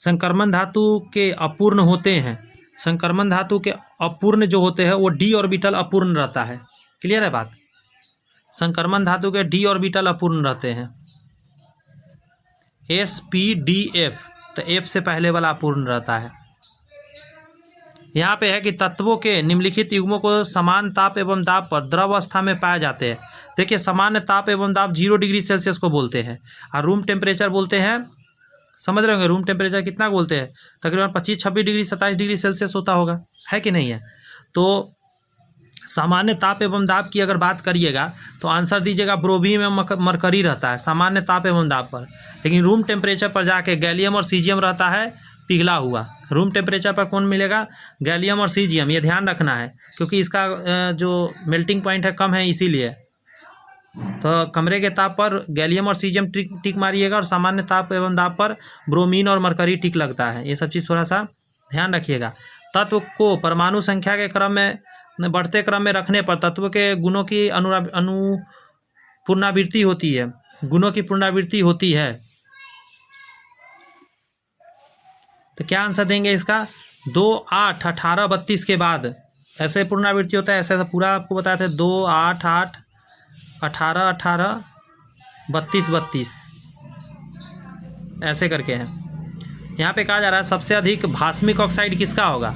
संक्रमण धातु के अपूर्ण होते हैं, संक्रमण धातु के अपूर्ण जो होते हैं वो डी ऑर्बिटल अपूर्ण रहता है। क्लियर है बात, संक्रमण धातु के डी ऑर्बिटल अपूर्ण रहते हैं, sp-d-f, तो f से पहले वाला अपूर्ण रहता है। यहाँ पे है कि तत्वों के निम्नलिखित युग्मों को समान ताप एवं दाब पर द्रव अवस्था में पाए जाते हैं। देखिए सामान्य ताप एवं दाब 0 डिग्री सेल्सियस को बोलते हैं और रूम टेम्परेचर बोलते हैं समझ रहे होंगे रूम टेम्परेचर कितना बोलते हैं, तकरीबन 25-26 डिग्री 27 डिग्री सेल्सियस होता होगा, है कि नहीं है। तो सामान्य ताप एवं दाब की अगर बात करिएगा तो आंसर दीजिएगा ब्रोमीन में मरकरी रहता है सामान्य ताप एवं दाब पर, लेकिन रूम टेम्परेचर पर जाके गैलियम और सीजियम रहता है पिघला हुआ। रूम टेम्परेचर पर कौन मिलेगा, गैलियम और सीजियम, ये ध्यान रखना है क्योंकि इसका जो मेल्टिंग पॉइंट है कम है इसीलिए। तो कमरे के ताप पर गैलियम और सीजियम टिक मारिएगा और सामान्य ताप एवं दाब पर ब्रोमीन और मरकरी टिक लगता है। ये सब चीज़ थोड़ा सा ध्यान रखिएगा। तत्व को परमाणु संख्या के क्रम में बढ़ते क्रम में रखने पर तत्व के गुणों की पुनरावृत्ति होती है, गुणों की पुनरावृत्ति होती है। तो क्या आंसर देंगे इसका, 2, 8, 18, 32 के बाद ऐसे पुनरावृत्ति होता है। ऐसे पूरा आपको बताए थे 2, 8, 8, 18, 18, 32, 32 ऐसे करके हैं। यहाँ पे कहा जा रहा है सबसे अधिक भास्मिक ऑक्साइड किसका होगा,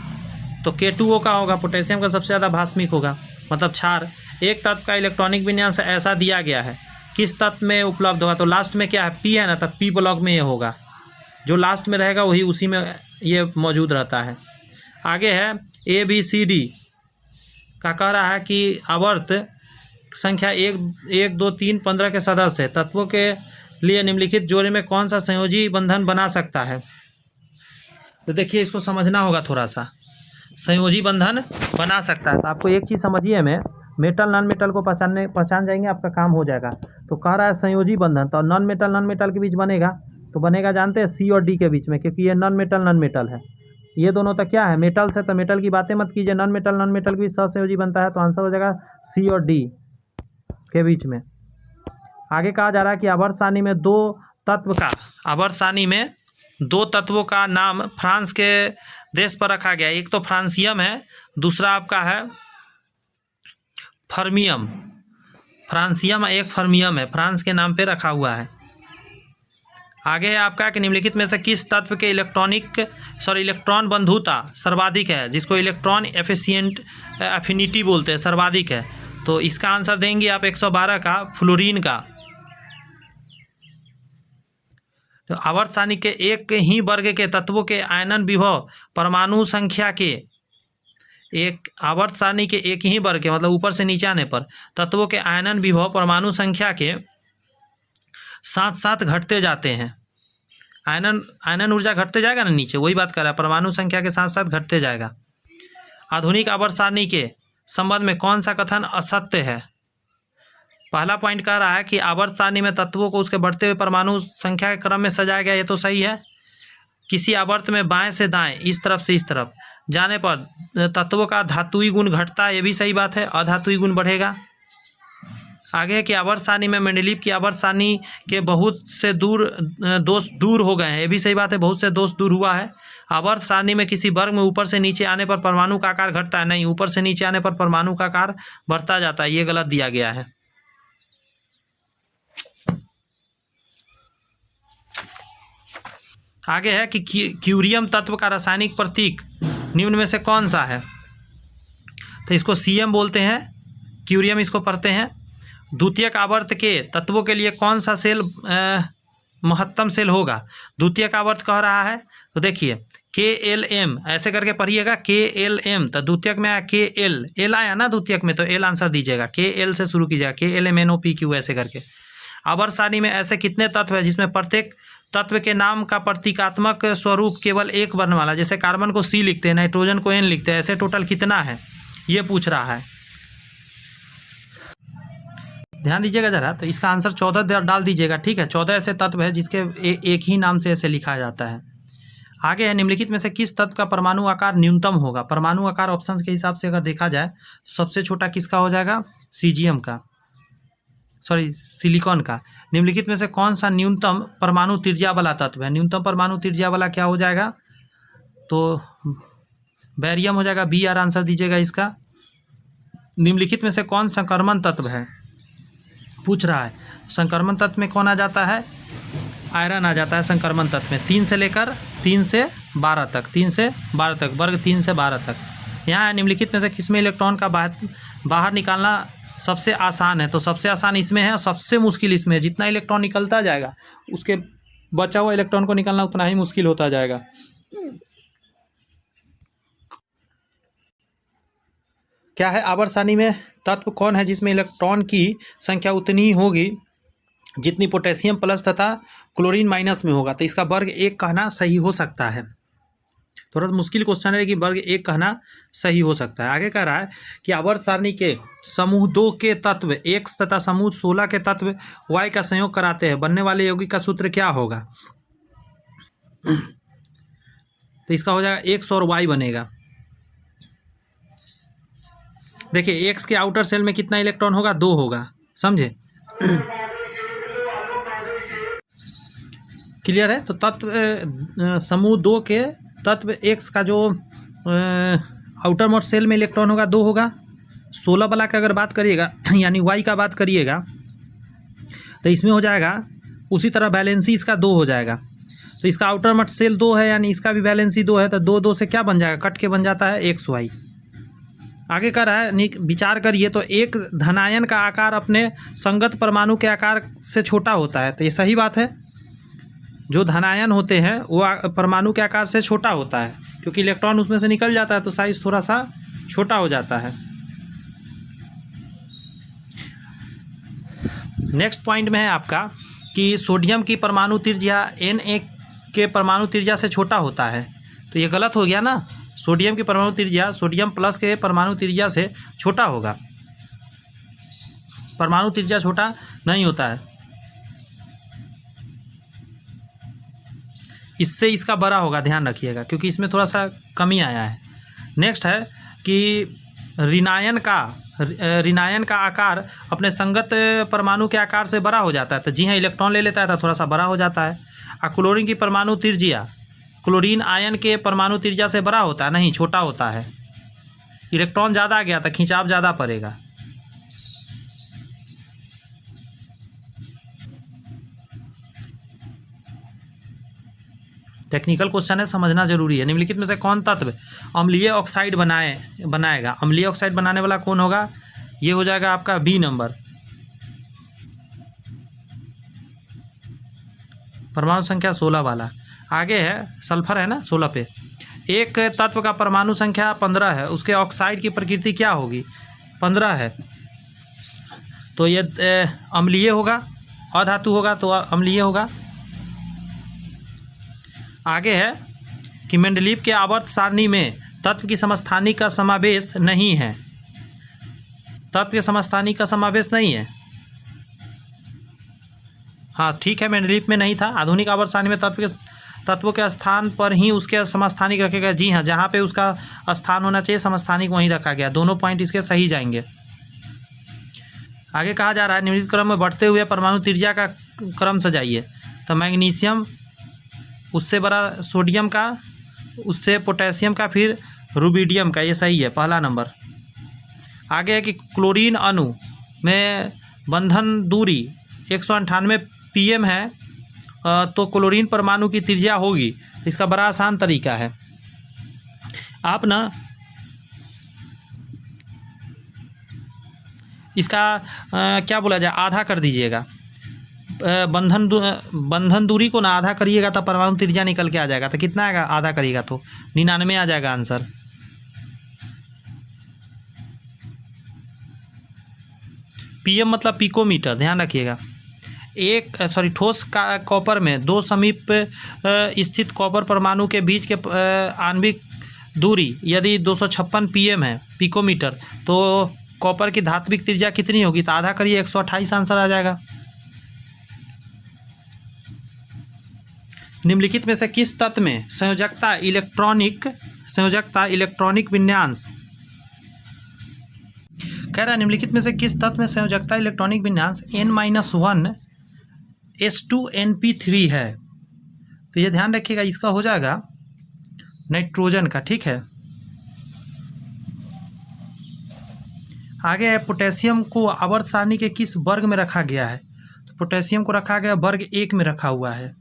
तो K2O का होगा, पोटेशियम का सबसे ज़्यादा भास्मिक होगा, मतलब क्षार। एक तत्व का इलेक्ट्रॉनिक विन्यास ऐसा दिया गया है, किस तत्व में उपलब्ध होगा, तो लास्ट में क्या है, P है ना, तब P ब्लॉक में ये होगा, जो लास्ट में रहेगा वही उसी में ये मौजूद रहता है। आगे है ABCD का कह रहा है कि आवर्त संख्या 1, 2, 3, 15 के सदस्य तत्वों के लिए निम्नलिखित जोड़े में कौन सा संयोजी बंधन बना सकता है। तो देखिए इसको समझना होगा थोड़ा सा, संयोजी बंधन बना सकता है। तो आपको एक चीज़ समझिए, में मेटल नॉन मेटल को पहचान जाएंगे, आपका काम हो जाएगा। तो कह रहा है संयोजी बंधन, तो नॉन मेटल के बीच बनेगा, तो बनेगा जानते हैं C और D के बीच में, क्योंकि ये नॉन मेटल है। ये दोनों तो क्या है, मेटल से, तो मेटल की बातें मत कीजिए, नॉन मेटल के बीच सहसंयोजी बनता है, तो आंसर हो जाएगा C और D के बीच में। आगे कहा जा रहा है कि आवर्त सारणी में दो तत्वों का नाम फ्रांस के देश पर रखा गया। एक तो फ्रांसियम है, दूसरा आपका है फर्मियम। फ्रांसियम एक फर्मियम है, फ्रांस के नाम पे रखा हुआ है। आगे है आपका कि निम्नलिखित में से किस तत्व के इलेक्ट्रॉन बंधुता सर्वाधिक है, जिसको इलेक्ट्रॉन एफिनिटी बोलते हैं, सर्वाधिक है। तो इसका आंसर देंगे आप 112 का, फ्लोरीन का। तो आवर्त सारणी के एक ही वर्ग के तत्वों के आयनन विभव परमाणु संख्या के, एक आवर्त सारणी के एक ही वर्ग के, मतलब ऊपर से नीचे आने पर तत्वों के आयनन विभव परमाणु संख्या के साथ साथ घटते जाते हैं। आयनन ऊर्जा घटते जाएगा ना नीचे, वही बात कर रहा है, परमाणु संख्या के साथ साथ घटते जाएगा। आधुनिक आवर्त सारणी के संबंध में कौन सा कथन असत्य है। पहला पॉइंट कह रहा है कि आवर्त सारणी में तत्वों को उसके बढ़ते हुए परमाणु संख्या के क्रम में सजाया गया, ये तो सही है। किसी आवर्त में बाएं से दाएं, इस तरफ से इस तरफ जाने पर तत्वों का धातुई गुण घटता है, ये भी सही बात है, अधातुई गुण बढ़ेगा। आगे है कि आवर्त सारणी में मेंडलीव की आवर्त सारणी के बहुत से दोष दूर हो गए हैं, ये भी सही बात है, बहुत से दोष दूर हुआ है। आवर्त सारणी में किसी वर्ग में ऊपर से नीचे आने पर परमाणु का आकार घटता है, नहीं, ऊपर से नीचे आने पर परमाणु का आकार बढ़ता जाता है, ये गलत दिया गया है। आगे है कि क्यूरियम तत्व का रासायनिक प्रतीक निम्न में से कौन सा है। तो इसको Cm बोलते हैं, क्यूरियम इसको पढ़ते हैं। द्वितीयक आवर्त के तत्वों के लिए कौन सा सेल महत्तम सेल होगा। द्वितीयक आवर्त कह रहा है, तो देखिए KLM ऐसे करके पढ़िएगा, KLM। तो द्वितीयक में आया KL, L आया ना द्वितीयक में, तो L आंसर दीजिएगा, KL से शुरू कीजिएगा, KLMNOPQ ऐसे करके। आवर्त सारणी में ऐसे कितने तत्व है जिसमें प्रत्येक तत्व के नाम का प्रतीकात्मक स्वरूप केवल एक वर्ण वाला, जैसे कार्बन को C लिखते हैं, नाइट्रोजन को N लिखते हैं, ऐसे टोटल कितना है ये पूछ रहा है। ध्यान दीजिएगा जरा, तो इसका आंसर 14 डाल दीजिएगा, ठीक है। 14 ऐसे तत्व है जिसके एक ही नाम से ऐसे लिखा जाता है। आगे है निम्नलिखित में से किस तत्व का परमाणु आकार न्यूनतम होगा। परमाणु आकार ऑप्शन के हिसाब से अगर देखा जाए तो सबसे छोटा किसका हो जाएगा, सिलिकॉन का। निम्नलिखित में से कौन सा न्यूनतम परमाणु त्रिज्या वाला तत्व है। न्यूनतम परमाणु त्रिज्या वाला क्या हो जाएगा, तो बैरियम हो जाएगा, BR आंसर दीजिएगा इसका। निम्नलिखित में से कौन संक्रमण तत्व है पूछ रहा है। संक्रमण तत्व में कौन आ जाता है, आयरन आ जाता है संक्रमण तत्व में। 3 से लेकर 3 से 12 तक, 3 से 12 तक, वर्ग 3 से 12 तक। यहाँ निम्नलिखित में से किसमें इलेक्ट्रॉन का बाहर निकालना सबसे आसान है, तो सबसे आसान इसमें है और सबसे मुश्किल इसमें है। जितना इलेक्ट्रॉन निकलता जाएगा उसके बचा हुआ इलेक्ट्रॉन को निकालना उतना ही मुश्किल होता जाएगा। क्या है, आवर्त सारणी में तत्व कौन है जिसमें इलेक्ट्रॉन की संख्या उतनी ही होगी जितनी पोटेशियम प्लस तथा क्लोरीन माइनस में होगा? तो इसका वर्ग 1 कहना सही हो सकता है। थोड़ा मुश्किल क्वेश्चन है कि वर्ग 1 कहना सही हो सकता है। आगे कह रहा है कि आवर्त सारणी के समूह 2 के तत्व X तथा समूह 16 के तत्व Y का संयोग कराते हैं, बनने वाले यौगिक का सूत्र क्या होगा? तो इसका हो जाएगा X और Y बनेगा। देखिए X के आउटर सेल में कितना इलेक्ट्रॉन होगा? 2 होगा, समझे? क्लियर है? तो तत्व समूह 2 के तत्व X का जो आउटर मोस्ट सेल में इलेक्ट्रॉन होगा 2 होगा। 16 वाला की अगर बात करिएगा यानी Y का बात करिएगा तो इसमें हो जाएगा उसी तरह वैलेंसी इसका 2 हो जाएगा। तो इसका आउटर मोस्ट सेल 2 है यानी इसका भी वैलेंसी 2 है, तो 2 2 से क्या बन जाएगा? कट के बन जाता है XY। आगे कर रहा है, विचार करिए तो एक धनायन का आकार अपने संगत परमाणु के आकार से छोटा होता है। तो ये सही बात है, जो धनायन होते हैं वो परमाणु के आकार से छोटा होता है, क्योंकि इलेक्ट्रॉन उसमें से निकल जाता है तो साइज थोड़ा सा छोटा हो जाता है। नेक्स्ट पॉइंट में है आपका कि सोडियम की परमाणु त्रिज्या Na के परमाणु त्रिज्या से छोटा होता है। तो ये गलत हो गया ना, सोडियम की परमाणु त्रिज्या सोडियम प्लस के परमाणु त्रिज्या से छोटा होगा, परमाणु त्रिज्या छोटा नहीं होता है, इससे इसका बड़ा होगा, ध्यान रखिएगा, क्योंकि इसमें थोड़ा सा कमी आया है। नेक्स्ट है कि ऋणायन का आकार अपने संगत परमाणु के आकार से बड़ा हो जाता है। तो जी हाँ, इलेक्ट्रॉन ले लेता है तो थोड़ा सा बड़ा हो जाता है। और क्लोरीन की परमाणु त्रिज्या क्लोरीन आयन के परमाणु त्रिज्या से बड़ा होता है, नहीं, छोटा होता है। इलेक्ट्रॉन ज़्यादा आ गया तो खिंचाव ज़्यादा पड़ेगा। टेक्निकल क्वेश्चन है, समझना जरूरी है। निम्नलिखित में से कौन तत्व अम्लीय ऑक्साइड बनाएगा? अम्लीय ऑक्साइड बनाने वाला कौन होगा? ये हो जाएगा आपका बी नंबर, परमाणु संख्या 16 वाला। आगे है सल्फर, है ना 16 पे। एक तत्व का परमाणु संख्या 15 है, उसके ऑक्साइड की प्रकृति क्या होगी? 15 है तो ये अम्लीय होगा, अधातु होगा तो अम्लीय होगा। आगे है कि मेंडलीव के आवर्त सारणी में तत्व की समस्थानिक का समावेश नहीं है। तत्व के समस्थानिक का समावेश नहीं है, हाँ ठीक है, मेंडलीव में नहीं था। आधुनिक आवर्त सारणी में तत्वों के स्थान पर ही उसके समस्थानिक रखे गए। जी हाँ, जहाँ पे उसका स्थान होना चाहिए समस्थानिक वहीं रखा गया। दोनों पॉइंट इसके सही जाएंगे। आगे कहा जा रहा है निम्नलिखित क्रम में बढ़ते हुए परमाणु त्रिज्या का क्रम सजाइए। तो मैग्नीशियम, उससे बड़ा सोडियम का, उससे पोटेशियम का, फिर रुबिडियम का। ये सही है, पहला नंबर। आगे है कि क्लोरीन अणु में बंधन दूरी 198 pm है, तो क्लोरीन परमाणु की त्रिज्या होगी। तो इसका बड़ा आसान तरीका है, आप ना इसका क्या बोला जाए, आधा कर दीजिएगा। बंधन दूरी को ना आधा करिएगा तो परमाणु त्रिज्या निकल के आ जाएगा। तो कितना आएगा आधा करिएगा? तो 99 आ जाएगा आंसर। पीएम मतलब पिकोमीटर, ध्यान रखिएगा। ठोस कॉपर में 2 समीप स्थित कॉपर परमाणु के बीच के आणविक दूरी यदि 256 pm है, पिकोमीटर, तो कॉपर की धात्विक त्रिज्या कितनी होगी? तो आधा करिए, 128 आंसर आ जाएगा। निम्नलिखित में से किस तत्व में संयोजकता इलेक्ट्रॉनिक विन्यास? कह रहा है निम्नलिखित में से किस तत्व में संयोजकता इलेक्ट्रॉनिक विन्यास N-1 H2NP3 है? तो ये ध्यान रखिएगा, इसका हो जाएगा नाइट्रोजन का, ठीक है। आगे है पोटेशियम को आवर्त सारणी के किस वर्ग में रखा गया है? तो पोटेशियम को रखा गया वर्ग 1 में रखा हुआ है।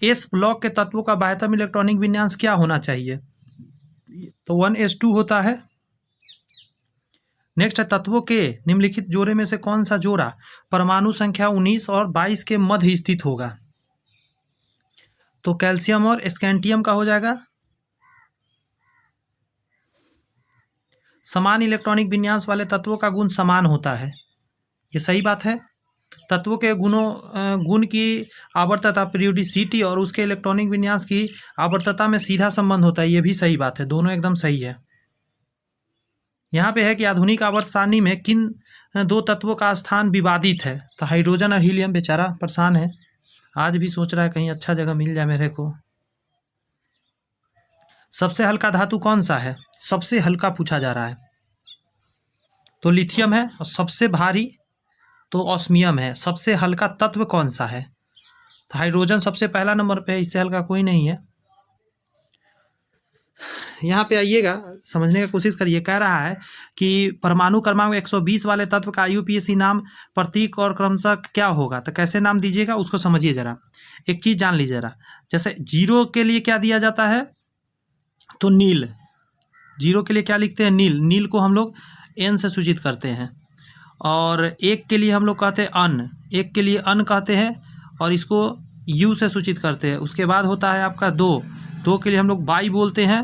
एस ब्लॉक के तत्वों का बाह्यतम इलेक्ट्रॉनिक विन्यास क्या होना चाहिए? तो 1s2 होता है। नेक्स्ट है तत्वों के निम्नलिखित जोड़े में से कौन सा जोड़ा परमाणु संख्या 19 और 22 के मध्य स्थित होगा? तो कैल्शियम और स्कैंटियम का हो जाएगा समान इलेक्ट्रॉनिक विन्यास वाले तत्वों का गुण समान होता है। ये सही बात है। तत्वों के गुण की आवर्तता पीरियोडिसिटी और उसके इलेक्ट्रॉनिक विन्यास की आवर्तता में सीधा संबंध होता है। ये भी सही बात है, दोनों एकदम सही है। यहाँ पे है कि आधुनिक आवर्त सारणी में किन दो तत्वों का स्थान विवादित है। तो हाइड्रोजन और हीलियम बेचारा परेशान है, आज भी सोच रहा है कहीं अच्छा जगह मिल जाए मेरे को। सबसे हल्का धातु कौन सा है? सबसे हल्का पूछा जा रहा है तो लिथियम है, और सबसे भारी तो ऑस्मियम है। सबसे हल्का तत्व कौन सा है? तो हाइड्रोजन सबसे पहला नंबर पे है, इससे हल्का कोई नहीं है। यहाँ पे आइएगा, समझने की कोशिश करिए। कह रहा है कि परमाणु क्रमांक 120 वाले तत्व का IUPAC नाम, प्रतीक और क्रमशः क्या होगा? तो कैसे नाम दीजिएगा उसको समझिए जरा। एक चीज़ जान लीजिए जरा, जैसे 0 के लिए क्या दिया जाता है? तो नील। 0 के लिए क्या लिखते हैं? नील। नील को हम लोग N से सूचित करते हैं। और 1 के लिए हम लोग कहते हैं अन्न, 1 के लिए अन्न कहते हैं और इसको U से सूचित करते हैं। उसके बाद होता है आपका 2 के लिए हम लोग बाई बोलते हैं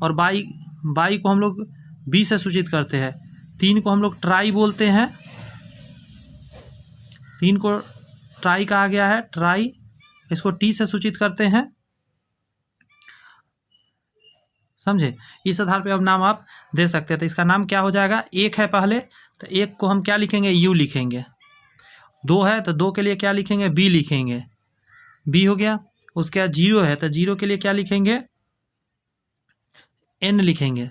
और बाई को हम लोग B से सूचित करते हैं। 3 को हम लोग ट्राई बोलते हैं, 3 को ट्राई कहा गया है, ट्राई। इसको T से सूचित करते हैं, समझे? इस आधार पे अब नाम आप दे सकते हैं। तो इसका नाम क्या हो जाएगा? 1 है पहले, तो 1 को हम क्या लिखेंगे? U लिखेंगे। 2 है तो 2 के लिए क्या लिखेंगे? B लिखेंगे, B हो गया। उसके बाद 0 है तो 0 के लिए क्या लिखेंगे? N लिखेंगे।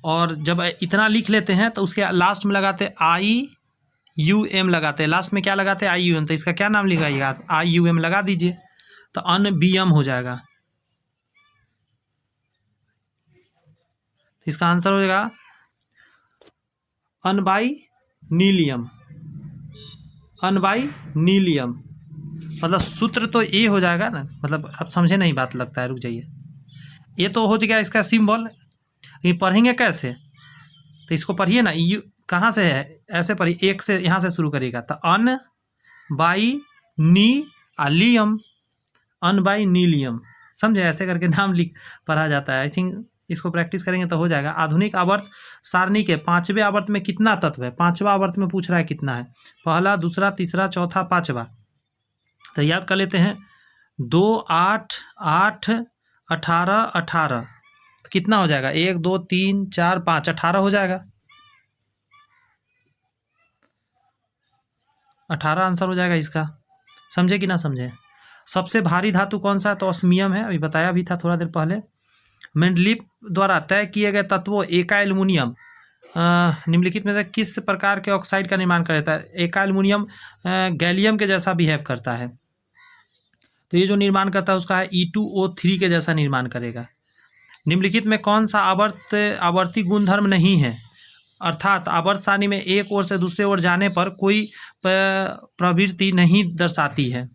और जब इतना लिख लेते हैं तो उसके लास्ट में लगाते IUM लगाते हैं। लास्ट में क्या लगाते हैं? IUM। तो इसका क्या नाम लिखाइएगा? IUM लगा दीजिए, तो NBM हो जाएगा। इसका आंसर हो जाएगा अनबाई नीलियम। अनबाई नीलियम मतलब सूत्र तो ये हो जाएगा ना, मतलब आप समझे नहीं बात, लगता है। रुक जाइए, ये तो हो गया इसका सिंबल। ये पढ़ेंगे कैसे? तो इसको पढ़िए ना, यू कहाँ से है? ऐसे पढ़िए, 1 से यहाँ से शुरू करिएगा। तो unbinilium, unbinilium, समझे? ऐसे करके नाम लिख पढ़ा जाता है। आई थिंक इसको प्रैक्टिस करेंगे तो हो जाएगा। आधुनिक आवर्त सारणी के 5वें आवर्त में कितना तत्व है? 5वां आवर्त में पूछ रहा है कितना है? पहला, दूसरा, तीसरा, चौथा, 5वां। तो याद कर लेते हैं। 2, 8, 8, 18, 18 तो कितना हो जाएगा? 1, 2, 3, 4, 5, 18 हो जाएगा। 18 आंसर हो जाएगा इसका। समझे कि ना समझे? सबसे भारी धातु कौन सा है? तो ऑस्मियम है, अभी बताया भी था थोड़ा देर पहले। मेंडलीफ द्वारा तय किए गए तत्वों एका एल्युमिनियम निम्नलिखित में से किस प्रकार के ऑक्साइड का निर्माण करता है? एका एल्युमिनियम गैलियम के जैसा बिहेव करता है, तो ये जो निर्माण करता है उसका है E2O3 के जैसा निर्माण करेगा। निम्नलिखित में कौन सा आवर्ती गुणधर्म नहीं है? अर्थात आवर्त सारणी में एक ओर से दूसरे ओर जाने पर कोई प्रवृत्ति नहीं दर्शाती है।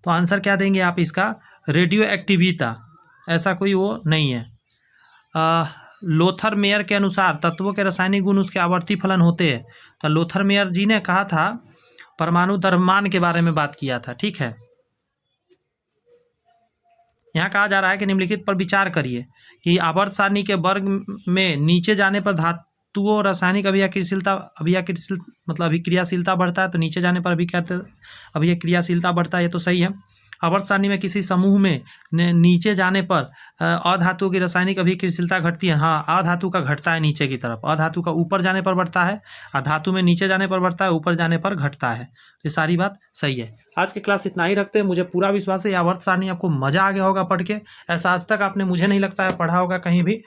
तो आंसर क्या देंगे आप इसका? रेडियो एक्टिविता, ऐसा कोई वो नहीं है। लोथर मेयर के अनुसार तत्वों के रासायनिक गुण उसके आवर्ती फलन होते हैं। तो लोथर मेयर जी ने कहा था, परमाणु द्रव्यमान के बारे में बात किया था, ठीक है। यहाँ कहा जा रहा है कि निम्नलिखित पर विचार करिए कि आवर्त सारणी के वर्ग में नीचे जाने पर धातुओं रासायनिक अभिक्रियाशीलता बढ़ता है, तो नीचे जाने पर अभिक्रियाशीलता बढ़ता है, ये तो सही है। आवर्त सारणी में किसी समूह में नीचे जाने पर अधातुओं की रासायनिक अभिक्रियाशीलता घटती है। हाँ, अधातु का घटता है नीचे की तरफ, अधातु का ऊपर जाने पर बढ़ता है, अधातु में नीचे जाने पर बढ़ता है, ऊपर जाने पर घटता है। तो ये सारी बात सही है। आज की क्लास इतना ही रखते हैं। मुझे पूरा विश्वास है आवर्त सारणी आपको मजा आ गया होगा पढ़ के। ऐसा आज तक आपने, मुझे नहीं लगता है, पढ़ा होगा कहीं भी।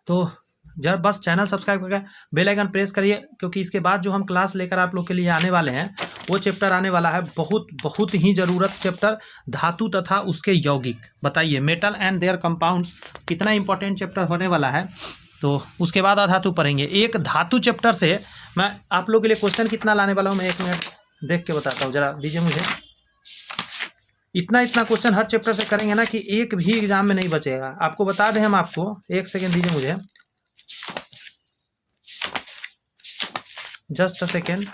तो जरा बस चैनल सब्सक्राइब करके बेल आइकन प्रेस करिए, क्योंकि इसके बाद जो हम क्लास लेकर आप लोग के लिए आने वाले हैं वो चैप्टर आने वाला है बहुत ही ज़रूरत चैप्टर, धातु तथा उसके यौगिक। बताइए, मेटल एंड देयर कंपाउंड्स कितना इंपॉर्टेंट चैप्टर होने वाला है। तो उसके बाद अधातु पढ़ेंगे। एक धातु चैप्टर से मैं आप लोग के लिए क्वेश्चन कितना लाने वाला हूँ, मैं 1 मिनट देख के बताता हूँ, जरा दीजिए मुझे। इतना क्वेश्चन हर चैप्टर से करेंगे ना कि एक भी एग्जाम में नहीं बचेगा। आपको बता दें हम आपको, 1 सेकेंड दीजिए मुझे, जस्ट अ सेकेंड।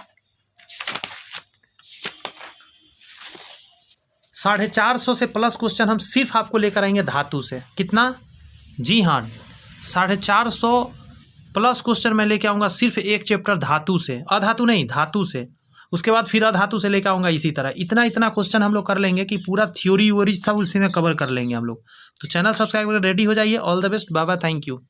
450 से प्लस क्वेश्चन हम सिर्फ आपको लेकर आएंगे धातु से। कितना? जी हाँ, 450 प्लस क्वेश्चन मैं लेके आऊँगा सिर्फ एक चैप्टर धातु से, अधातु नहीं, धातु से। उसके बाद फिर अधातु से लेकर आऊँगा इसी तरह। इतना क्वेश्चन हम लोग कर लेंगे कि पूरा थ्योरी व्योरी सब उसी में कवर कर लेंगे हम लोग। तो चैनल सब्सक्राइब करके रेडी हो जाइए। All the best, bye bye, thank you.